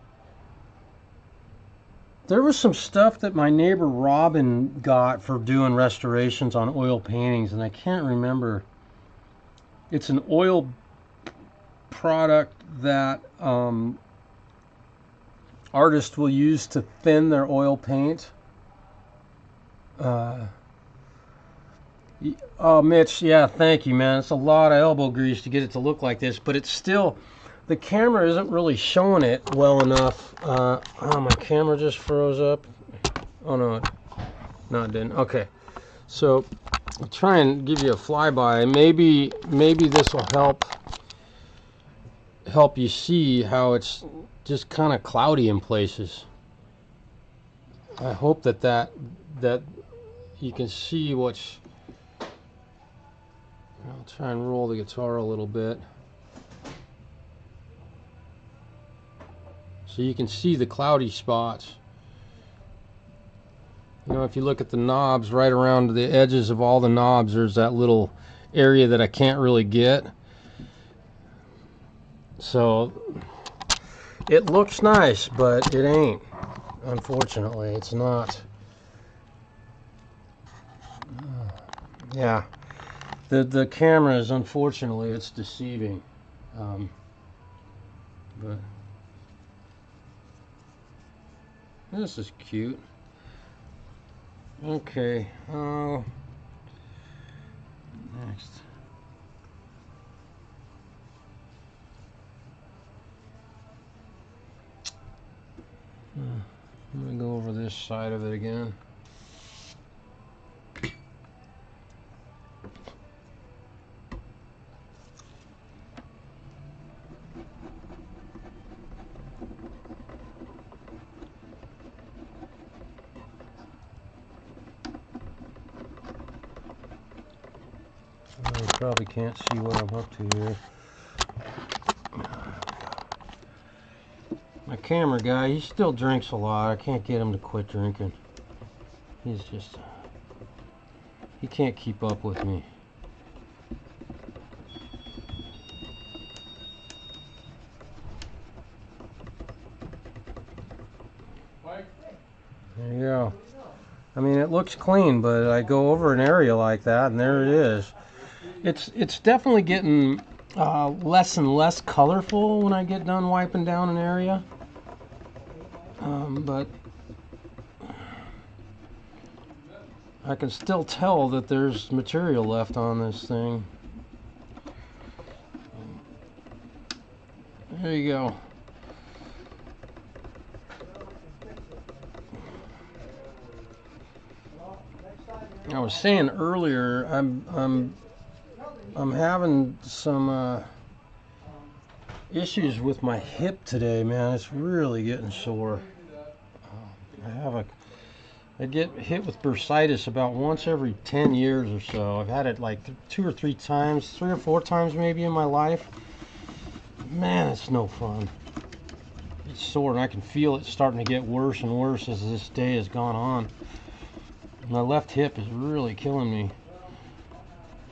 There was some stuff that my neighbor Robin got for doing restorations on oil paintings, and I can't remember. It's an oil product that artists will use to thin their oil paint. Oh, Mitch, yeah, thank you, man. It's a lot of elbow grease to get it to look like this, but it's still, the camera isn't really showing it well enough. Oh, my camera just froze up. Oh, no, it didn't. Okay, so I'll try and give you a flyby. Maybe this will help you see how it's just kind of cloudy in places. I hope that you can see what's. I'll try and roll the guitar a little bit so you can see the cloudy spots. You know, if you look at the knobs, right around the edges of all the knobs, there's that little area that I can't really get. So it looks nice, but it ain't. Unfortunately, it's not. Yeah. The camera is, unfortunately, it's deceiving. But this is cute. Okay. Next. I'm going to go over this side of it again. You probably can't see what I'm up to here. My camera guy, he still drinks a lot. I can't get him to quit drinking. He can't keep up with me. There you go. I mean, it looks clean, but I go over an area like that, and there it is. It's definitely getting less and less colorful when I get done wiping down an area. But I can still tell that there's material left on this thing. There you go. I was saying earlier, I'm having some issues with my hip today, man. It's really getting sore. I get hit with bursitis about once every 10 years or so. I've had it like 2 or 3 times, 3 or 4 times maybe in my life. Man, it's no fun. It's sore, and I can feel it starting to get worse and worse as this day has gone on. My left hip is really killing me.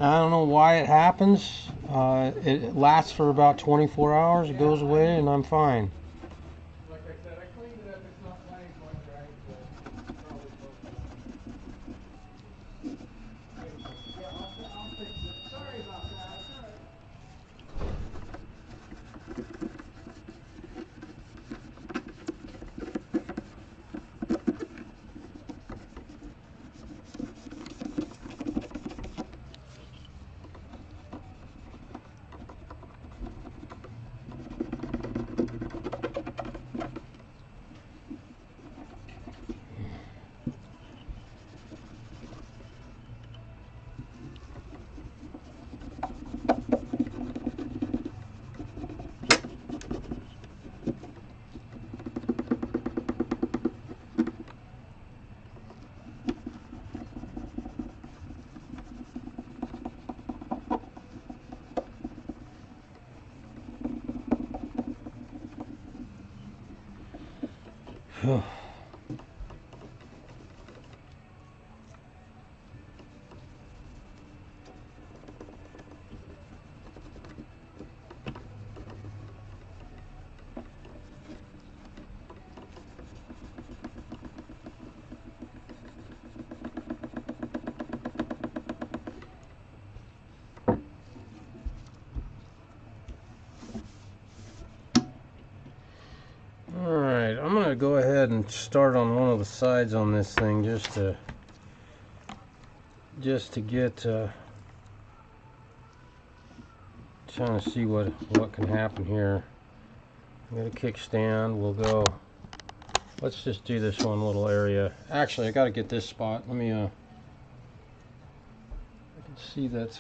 I don't know why it happens. It lasts for about 24 hours. It goes away, and I'm fine. Like I said, I cleaned it up. It's not playing quite right, but probably close. Yeah, I'll fix it. Sorry about that. It's all right. Alright, I'm going to go ahead and start on one of the sides on this thing just to get trying to see what can happen here. I got a kickstand. We'll go. Let's just do this one little area. Actually, I got to get this spot. Let me I can see that.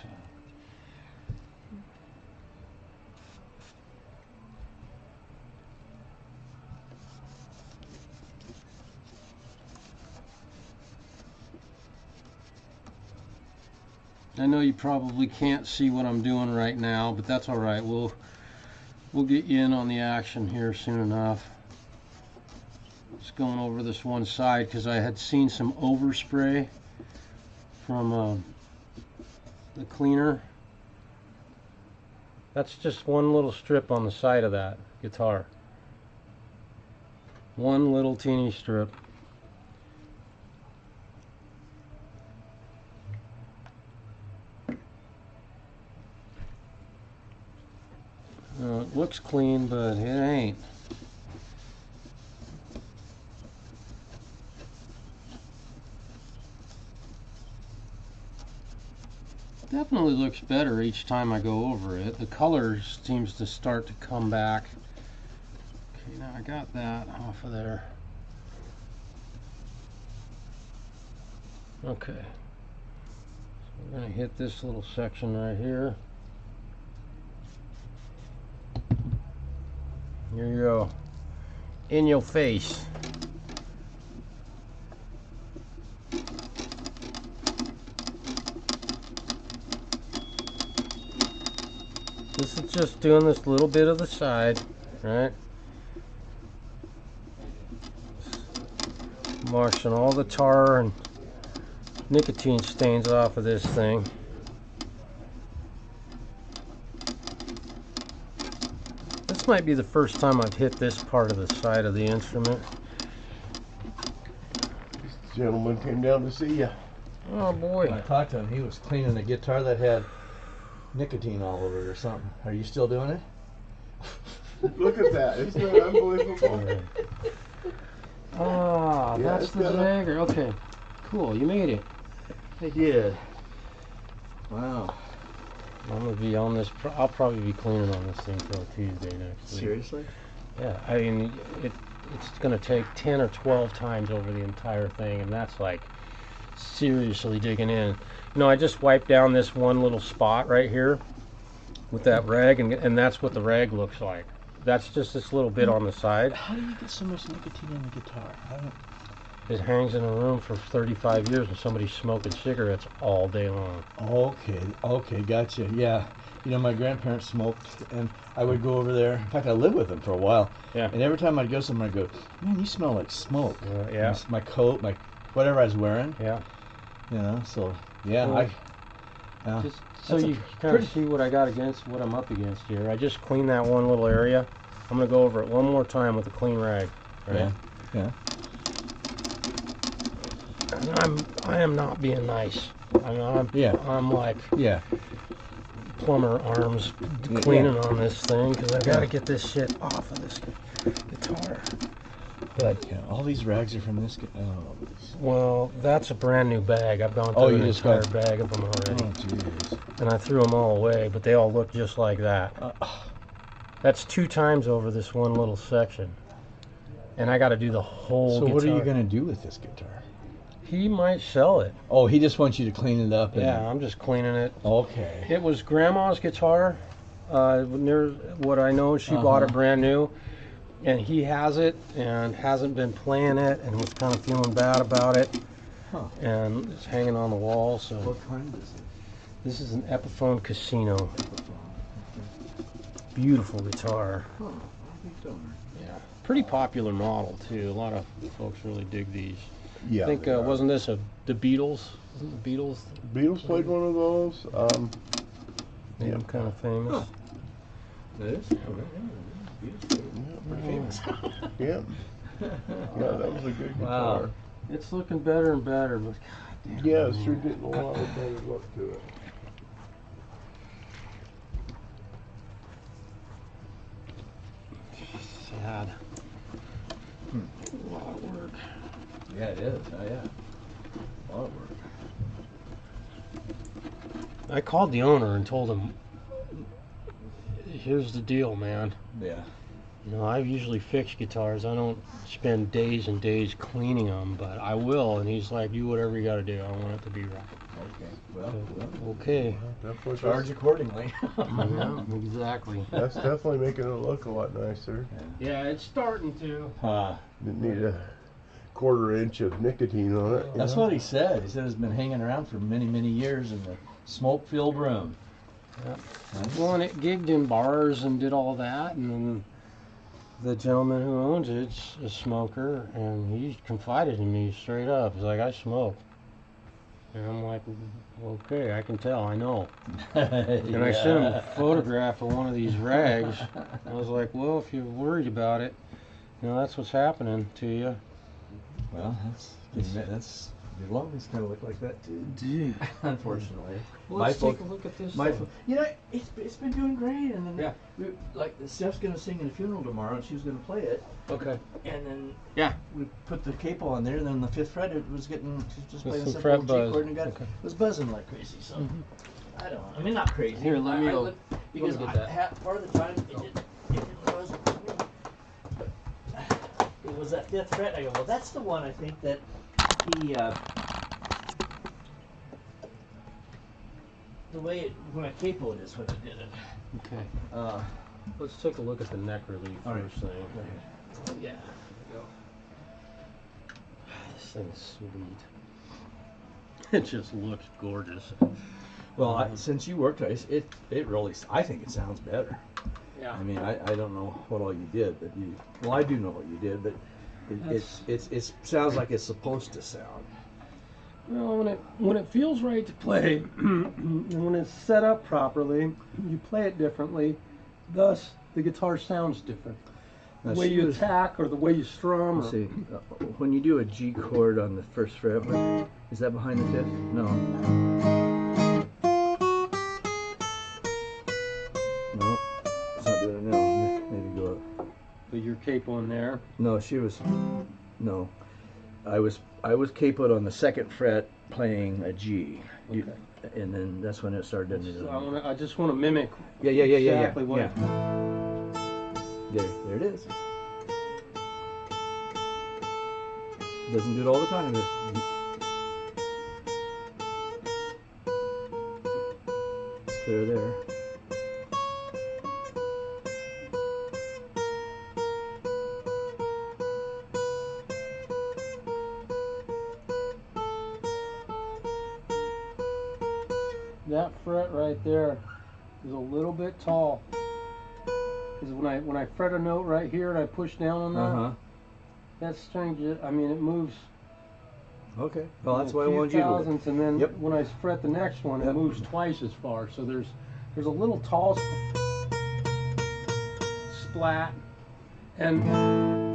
I know you probably can't see what I'm doing right now, but that's all right. We'll get you in on the action here soon enough. Just going over this one side because I had seen some overspray from the cleaner. That's just one little strip on the side of that guitar. One little teeny strip. It looks clean, but it ain't. Definitely looks better each time I go over it. The color seems to start to come back. Okay, now I got that off of there. Okay. So we're going to hit this little section right here. Here you go. In your face. This is just doing this little bit of the side, right? Washing all the tar and nicotine stains off of this thing. This might be the first time I've hit this part of the side of the instrument. This gentleman came down to see you. Oh boy. When I talked to him, he was cleaning a guitar that had nicotine all over it or something. Are you still doing it? Look at that. Isn't that unbelievable? Ah, Yeah, that's it's the got a- dagger. Okay, cool. You made it. I did. Wow. I'm gonna be on this. I'll probably be cleaning on this thing till Tuesday next week. Seriously? Yeah, I mean, it's gonna take 10 or 12 times over the entire thing, and that's like seriously digging in. You know, I just wiped down this one little spot right here with that rag, and that's what the rag looks like. That's just this little bit on the side. How do you get so much nicotine in the guitar? I don't. It hangs in a room for 35 years, and somebody's smoking cigarettes all day long. Okay, gotcha. Yeah. You know, my grandparents smoked, and I would go over there. In fact, I lived with them for a while. Yeah. And every time I'd go somewhere, I'd go, man, you smell like smoke. Yeah. And my coat, my whatever I was wearing. Yeah. You know, so yeah, Well, yeah. Just so That's a you kind of pretty- see what I got against, what I'm up against here. I just cleaned that one little area. I'm gonna go over it one more time with a clean rag. Right? Yeah. And I am not being nice. I'm like Yeah. plumber arms Yeah. cleaning on this thing because I gotta get this shit off of this guitar. But Yeah. All these rags are from this. Oh. well, that's a brand new bag. I've gone Oh, through you an just entire got- bag of them already, Oh, jeez. and I threw them all away. But they all look just like that. That's 2 times over this one little section, and I got to do the whole. So guitar. what are you gonna do with this guitar? He might sell it. Oh, he just wants you to clean it up. Yeah, I'm just cleaning it. Okay. It was Grandma's guitar. Near what I know, she bought it brand new, and he has it and hasn't been playing it, and was kind of feeling bad about it. Huh. And it's hanging on the wall. So What kind is it? this is an Epiphone Casino. Beautiful guitar. Huh. Yeah, pretty popular model too. A lot of folks really dig these. Yeah. I think they are. wasn't this the Beatles? Wasn't the Beatles? Beatles played one of those. Made them kind of famous. It is? Pretty famous. Yeah. Yeah, that was a good Wow. guitar. It's looking better and better, but god damn. Yeah, it's sure getting a lot of better look to it. Sad. A lot of work. Yeah, it is. Oh, yeah. A lot of work. I called the owner and told him, here's the deal, man. Yeah. You know, I usually fix guitars. I don't spend days and days cleaning them, but I will. And he's like, do whatever you got to do. I want it to be right. Okay. Well, Okay. Definitely charge accordingly. Yeah, exactly. That's definitely making it look a lot nicer. Yeah, it's starting to. Didn't need a 1/4 inch of nicotine on it. you That's know? what he said. He said it's been hanging around for many, many years in the smoke-filled room. Yeah. Nice. Well, and it gigged in bars and did all that, and then the gentleman who owns it's a smoker, and he confided in me straight up. He's like, I smoke. And I'm like, okay, I can tell, I know. And I sent him a photograph of one of these rags. I was like, well, if you're worried about it, you know, that's what's happening to you. Well, that's your lungs kind of look like that too. Dude. Unfortunately. Well, My let's folk- take a look at this. My, thing. you know, it's been doing great, and then Yeah. like Steph's gonna sing in a funeral tomorrow, and she was gonna play it, Okay. and then Yeah. we put the capo on there, and then the 5th fret it was getting she's just With playing a some simple fret G buzz. chord, and Okay. it was buzzing like crazy. So I don't know. I mean, not crazy. Here, let me I go. looked- because get that. part of the time it didn't buzz with me. But it was that 5th fret. I go, well, that's the one I think that he. The way when I capoed is when it did it. Okay. Let's take a look at the neck relief All right. first thing. Yeah. This thing's sweet. It just looks gorgeous. Well, since you worked twice, it really, I think it sounds better. Yeah. I mean, I don't know what all you did, but well, I do know what you did, but it sounds like it's supposed to sound. Well, when it feels right to play, and when it's set up properly, you play it differently. Thus, the guitar sounds different. The Now, way she you was- attack or the way you strum. Let's see, when you do a G chord on the 1st fret, is that behind the 5th? No. No, it's not doing it now. Maybe go up. But your capo in there. No, she was. No, I was capoed on the 2nd fret playing a G. Okay. And then that's when it started. So I just want to mimic Yeah. exactly what. There it is. Doesn't do it all the time. It's clear there. That fret right there is a little bit tall. Because when I fret a note right here and I push down on that, that string, I mean, it moves. Okay. Well, that's why I a few wanted you to. thousandths, and then Yep. when I fret the next one, it moves twice as far. So there's a little tall splat, and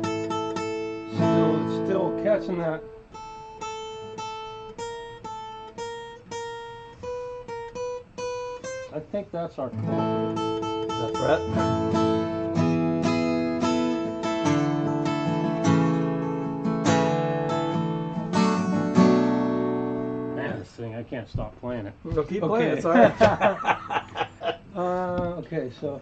it's still catching that. I think that's our confidence. That fret. Man, this thing, I can't stop playing it. We'll keep playing. It's all right. Okay, so.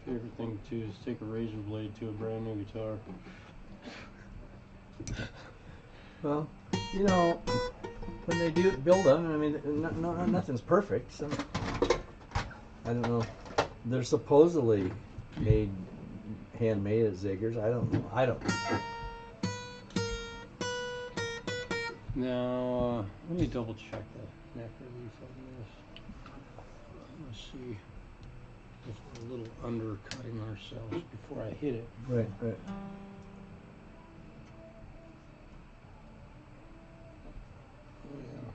Favorite thing to do is take a razor blade to a brand new guitar. Well, you know, when they do build them, I mean, nothing's perfect. So I don't know. They're supposedly handmade at Ziggers. I don't know. Now, let me double check the neck relief on this. Let's see if we're a little undercutting ourselves before I hit it. Right. Oh, yeah.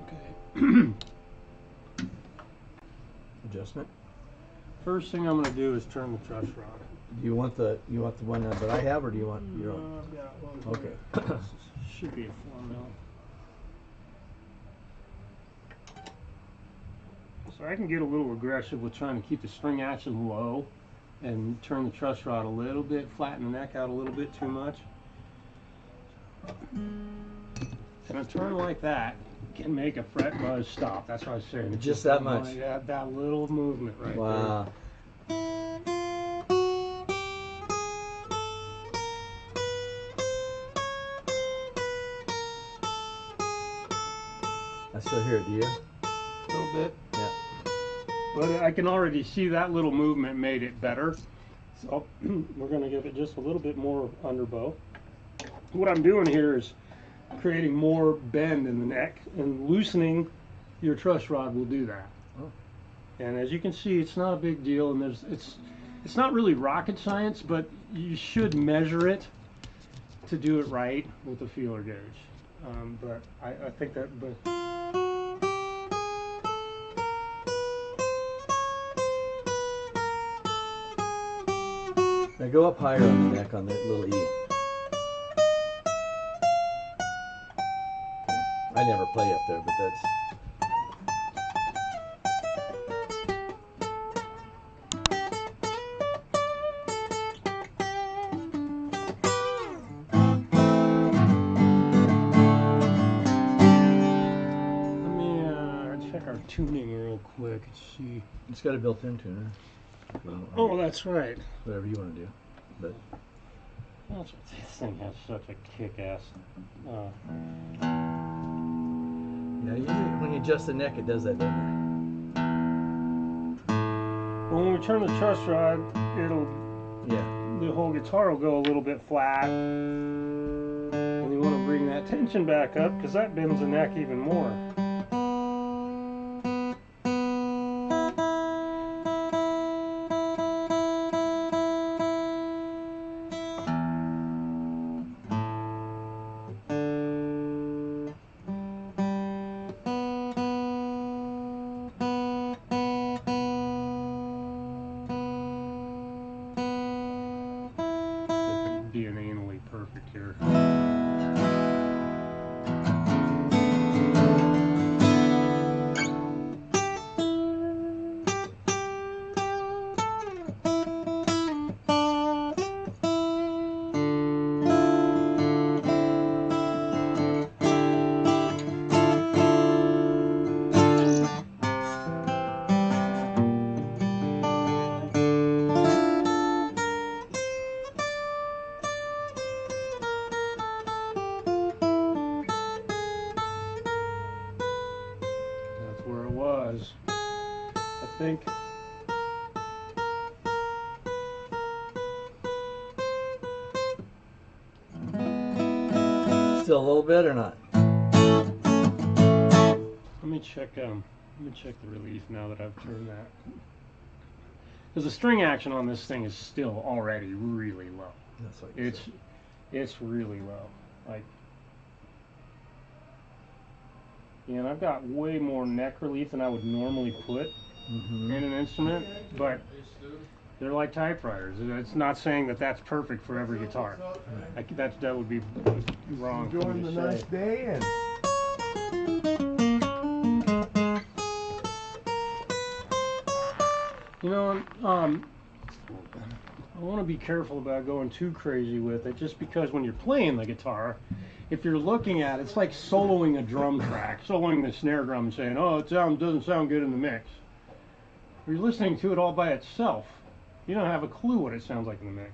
Okay. Adjustment. First thing I'm going to do is turn the truss rod. Do you want the one that I have, or do you want your own? I've got one. Okay. This should be a 4 mil. So I can get a little aggressive with trying to keep the string action low and turn the truss rod a little bit, flatten the neck out a little bit too much. And a turn like that can make a fret buzz stop. That's what I was saying. It's Just that much. Like that little movement right there. Wow. I still hear it, do you? A little bit. Yeah. But I can already see that little movement made it better. So we're going to give it just a little bit more underbow. What I'm doing here is creating more bend in the neck, and loosening your truss rod will do that. Oh. And as you can see, it's not a big deal, and it's not really rocket science, but you should measure it to do it right with a feeler gauge. But I think that. Now go up higher on the neck on that little E. I never play up there, but that's. Let me check our tuning real quick and see. It's got a built-in tuner. Oh, that's right. Whatever you want to do, but. This thing has such a kick-ass. Yeah, usually when you adjust the neck, it does that, doesn't When we turn the truss rod, it? Yeah. the whole guitar will go a little bit flat, and then You want to bring that tension back up because that bends the neck even more. Being anally perfect here. That's where it was. I think. Still a little bit or not? Let me check the relief now that I've turned that. Because the string action on this thing is still already really low. That's what you said. It's really low. Like, and I've got way more neck relief than I would normally put in an instrument, but they're like typewriters. It's not saying that that's perfect for every guitar. Like, that would be wrong. Enjoying the nice day and You know, I want to be careful about going too crazy with it, just because when you're playing the guitar, if you're looking at it, it's like soloing a drum track, soloing the snare drum and saying, oh, it doesn't sound good in the mix. If you're listening to it all by itself, you don't have a clue what it sounds like in the mix.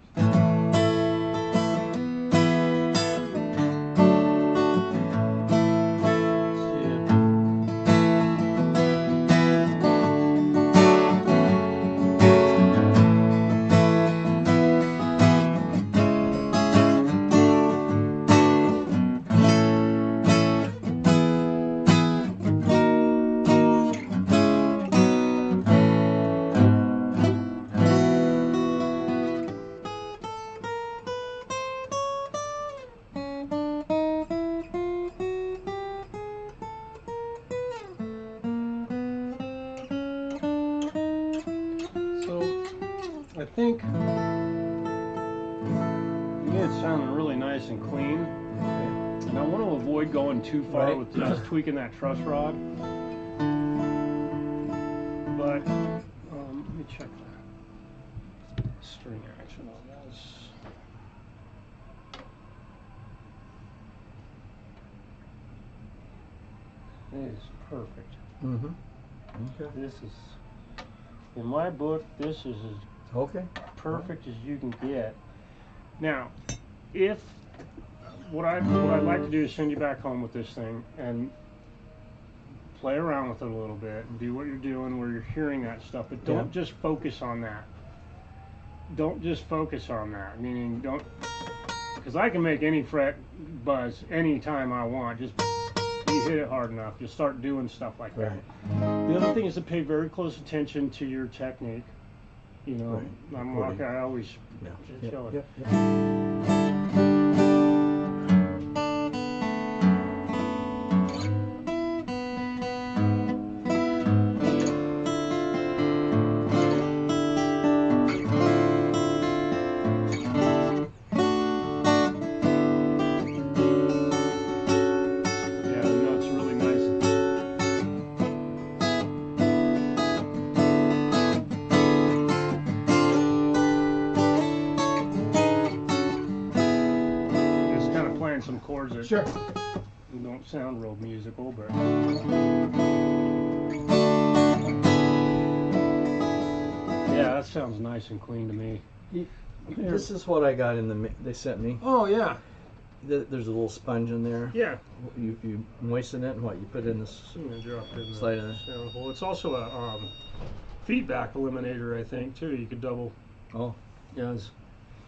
I think to me it's sounding really nice and clean, and I want to avoid going too far with just tweaking that truss rod. But let me check that string action on this. It is perfect. Okay. This is, in my book, this is as perfect as you can get. Now, if what I'd like to do is send you back home with this thing and play around with it a little bit and do what you're doing where you're hearing that stuff, but don't just focus on that. Don't just focus on that. Meaning, because I can make any fret buzz anytime I want. Just you hit it hard enough, you'll start doing stuff like that. The other thing is to pay very close attention to your technique. You know, I'm like I always show it. Some chords that don't sound real musical, but yeah, that sounds nice and clean to me. This is what I got in the they sent me. Oh yeah. There's a little sponge in there. Yeah. You moisten it and what you put in this. Drop it in the slide in there. sound hole. It's also a feedback eliminator, I think, too. You could double. Oh. Yeah.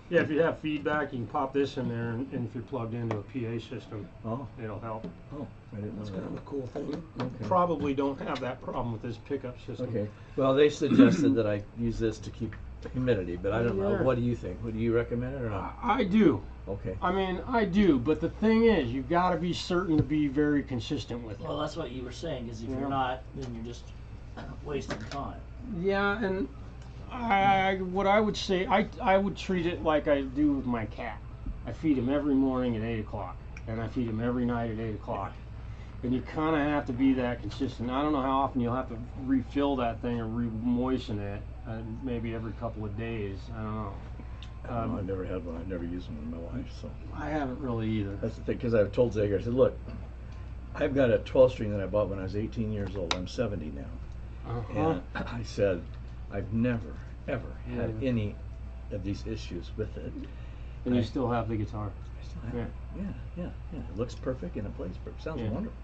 Yeah, if you have feedback, you can pop this in there, and if you're plugged into a PA system, Oh, it'll help. oh, I didn't know That's kind of that. a cool thing. Okay. Probably don't have that problem with this pickup system. Okay. Well, they suggested that I use this to keep humidity, but I don't know. Yeah. What do you think? Would you recommend it or not? I do. Okay. I mean, I do, but the thing is, you've got to be certain to be very consistent with it. Well, that's what you were saying, is if Yeah. you're not, then you're just wasting time. Yeah, and what I would say, I would treat it like I do with my cat. I feed him every morning at 8 o'clock, and I feed him every night at 8 o'clock. And you kind of have to be that consistent. I don't know how often you'll have to refill that thing or re-moisten it, maybe every couple of days. I don't know. I've never had one. I've never used one in my life, so. I haven't really either. That's the thing, because I've told Zager, I said, look, I've got a 12 string that I bought when I was 18 years old. I'm 70 now. Uh-huh. And I said, I've never, ever had Yeah. any of these issues with it. And you still have the guitar. I still have it. Yeah. It looks perfect and it plays perfect. Sounds Yeah. wonderful.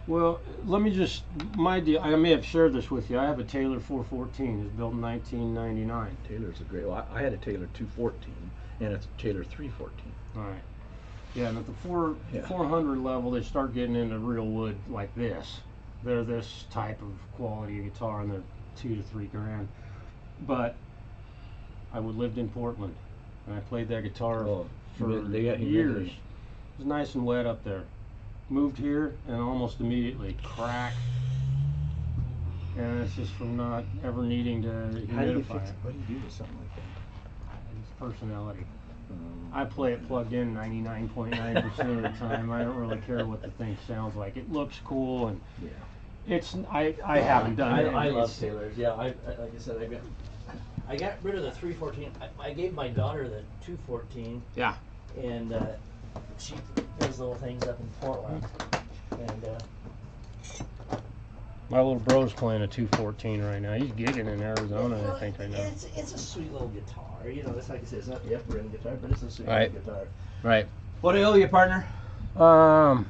Well, let me just, my deal, I may have shared this with you. I have a Taylor 414. It's built in 1999. Taylor's a great, well, I had a Taylor 214 and it's a Taylor 314. All right. Yeah, and at the Yeah. 400 level, they start getting into real wood like this. They're this type of quality of guitar, and they're $2 to $3 grand. But I lived in Portland, and I played that guitar Oh, for they got years. humidity. It was nice and wet up there. Moved here, and almost immediately crack. And it's just from not ever needing to How do you humidify fix it. it? What do you do with something like that? It's personality. I play it plugged in 99.9% of the time. I don't really care what the thing sounds like. It looks cool, and Yeah. it's I haven't done it. I love It's- Taylors. Yeah, like I said, I got rid of the 314. I gave my daughter the 214, Yeah. and she does little things up in Portland. And My little bro's playing a 214 right now. He's gigging in Arizona, well, I think right now. it's a sweet little guitar. You know, it's like I said, it's not the upper end guitar, but it's a sweet Right. little guitar. Right. What do I owe you, partner? How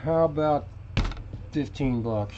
about $15?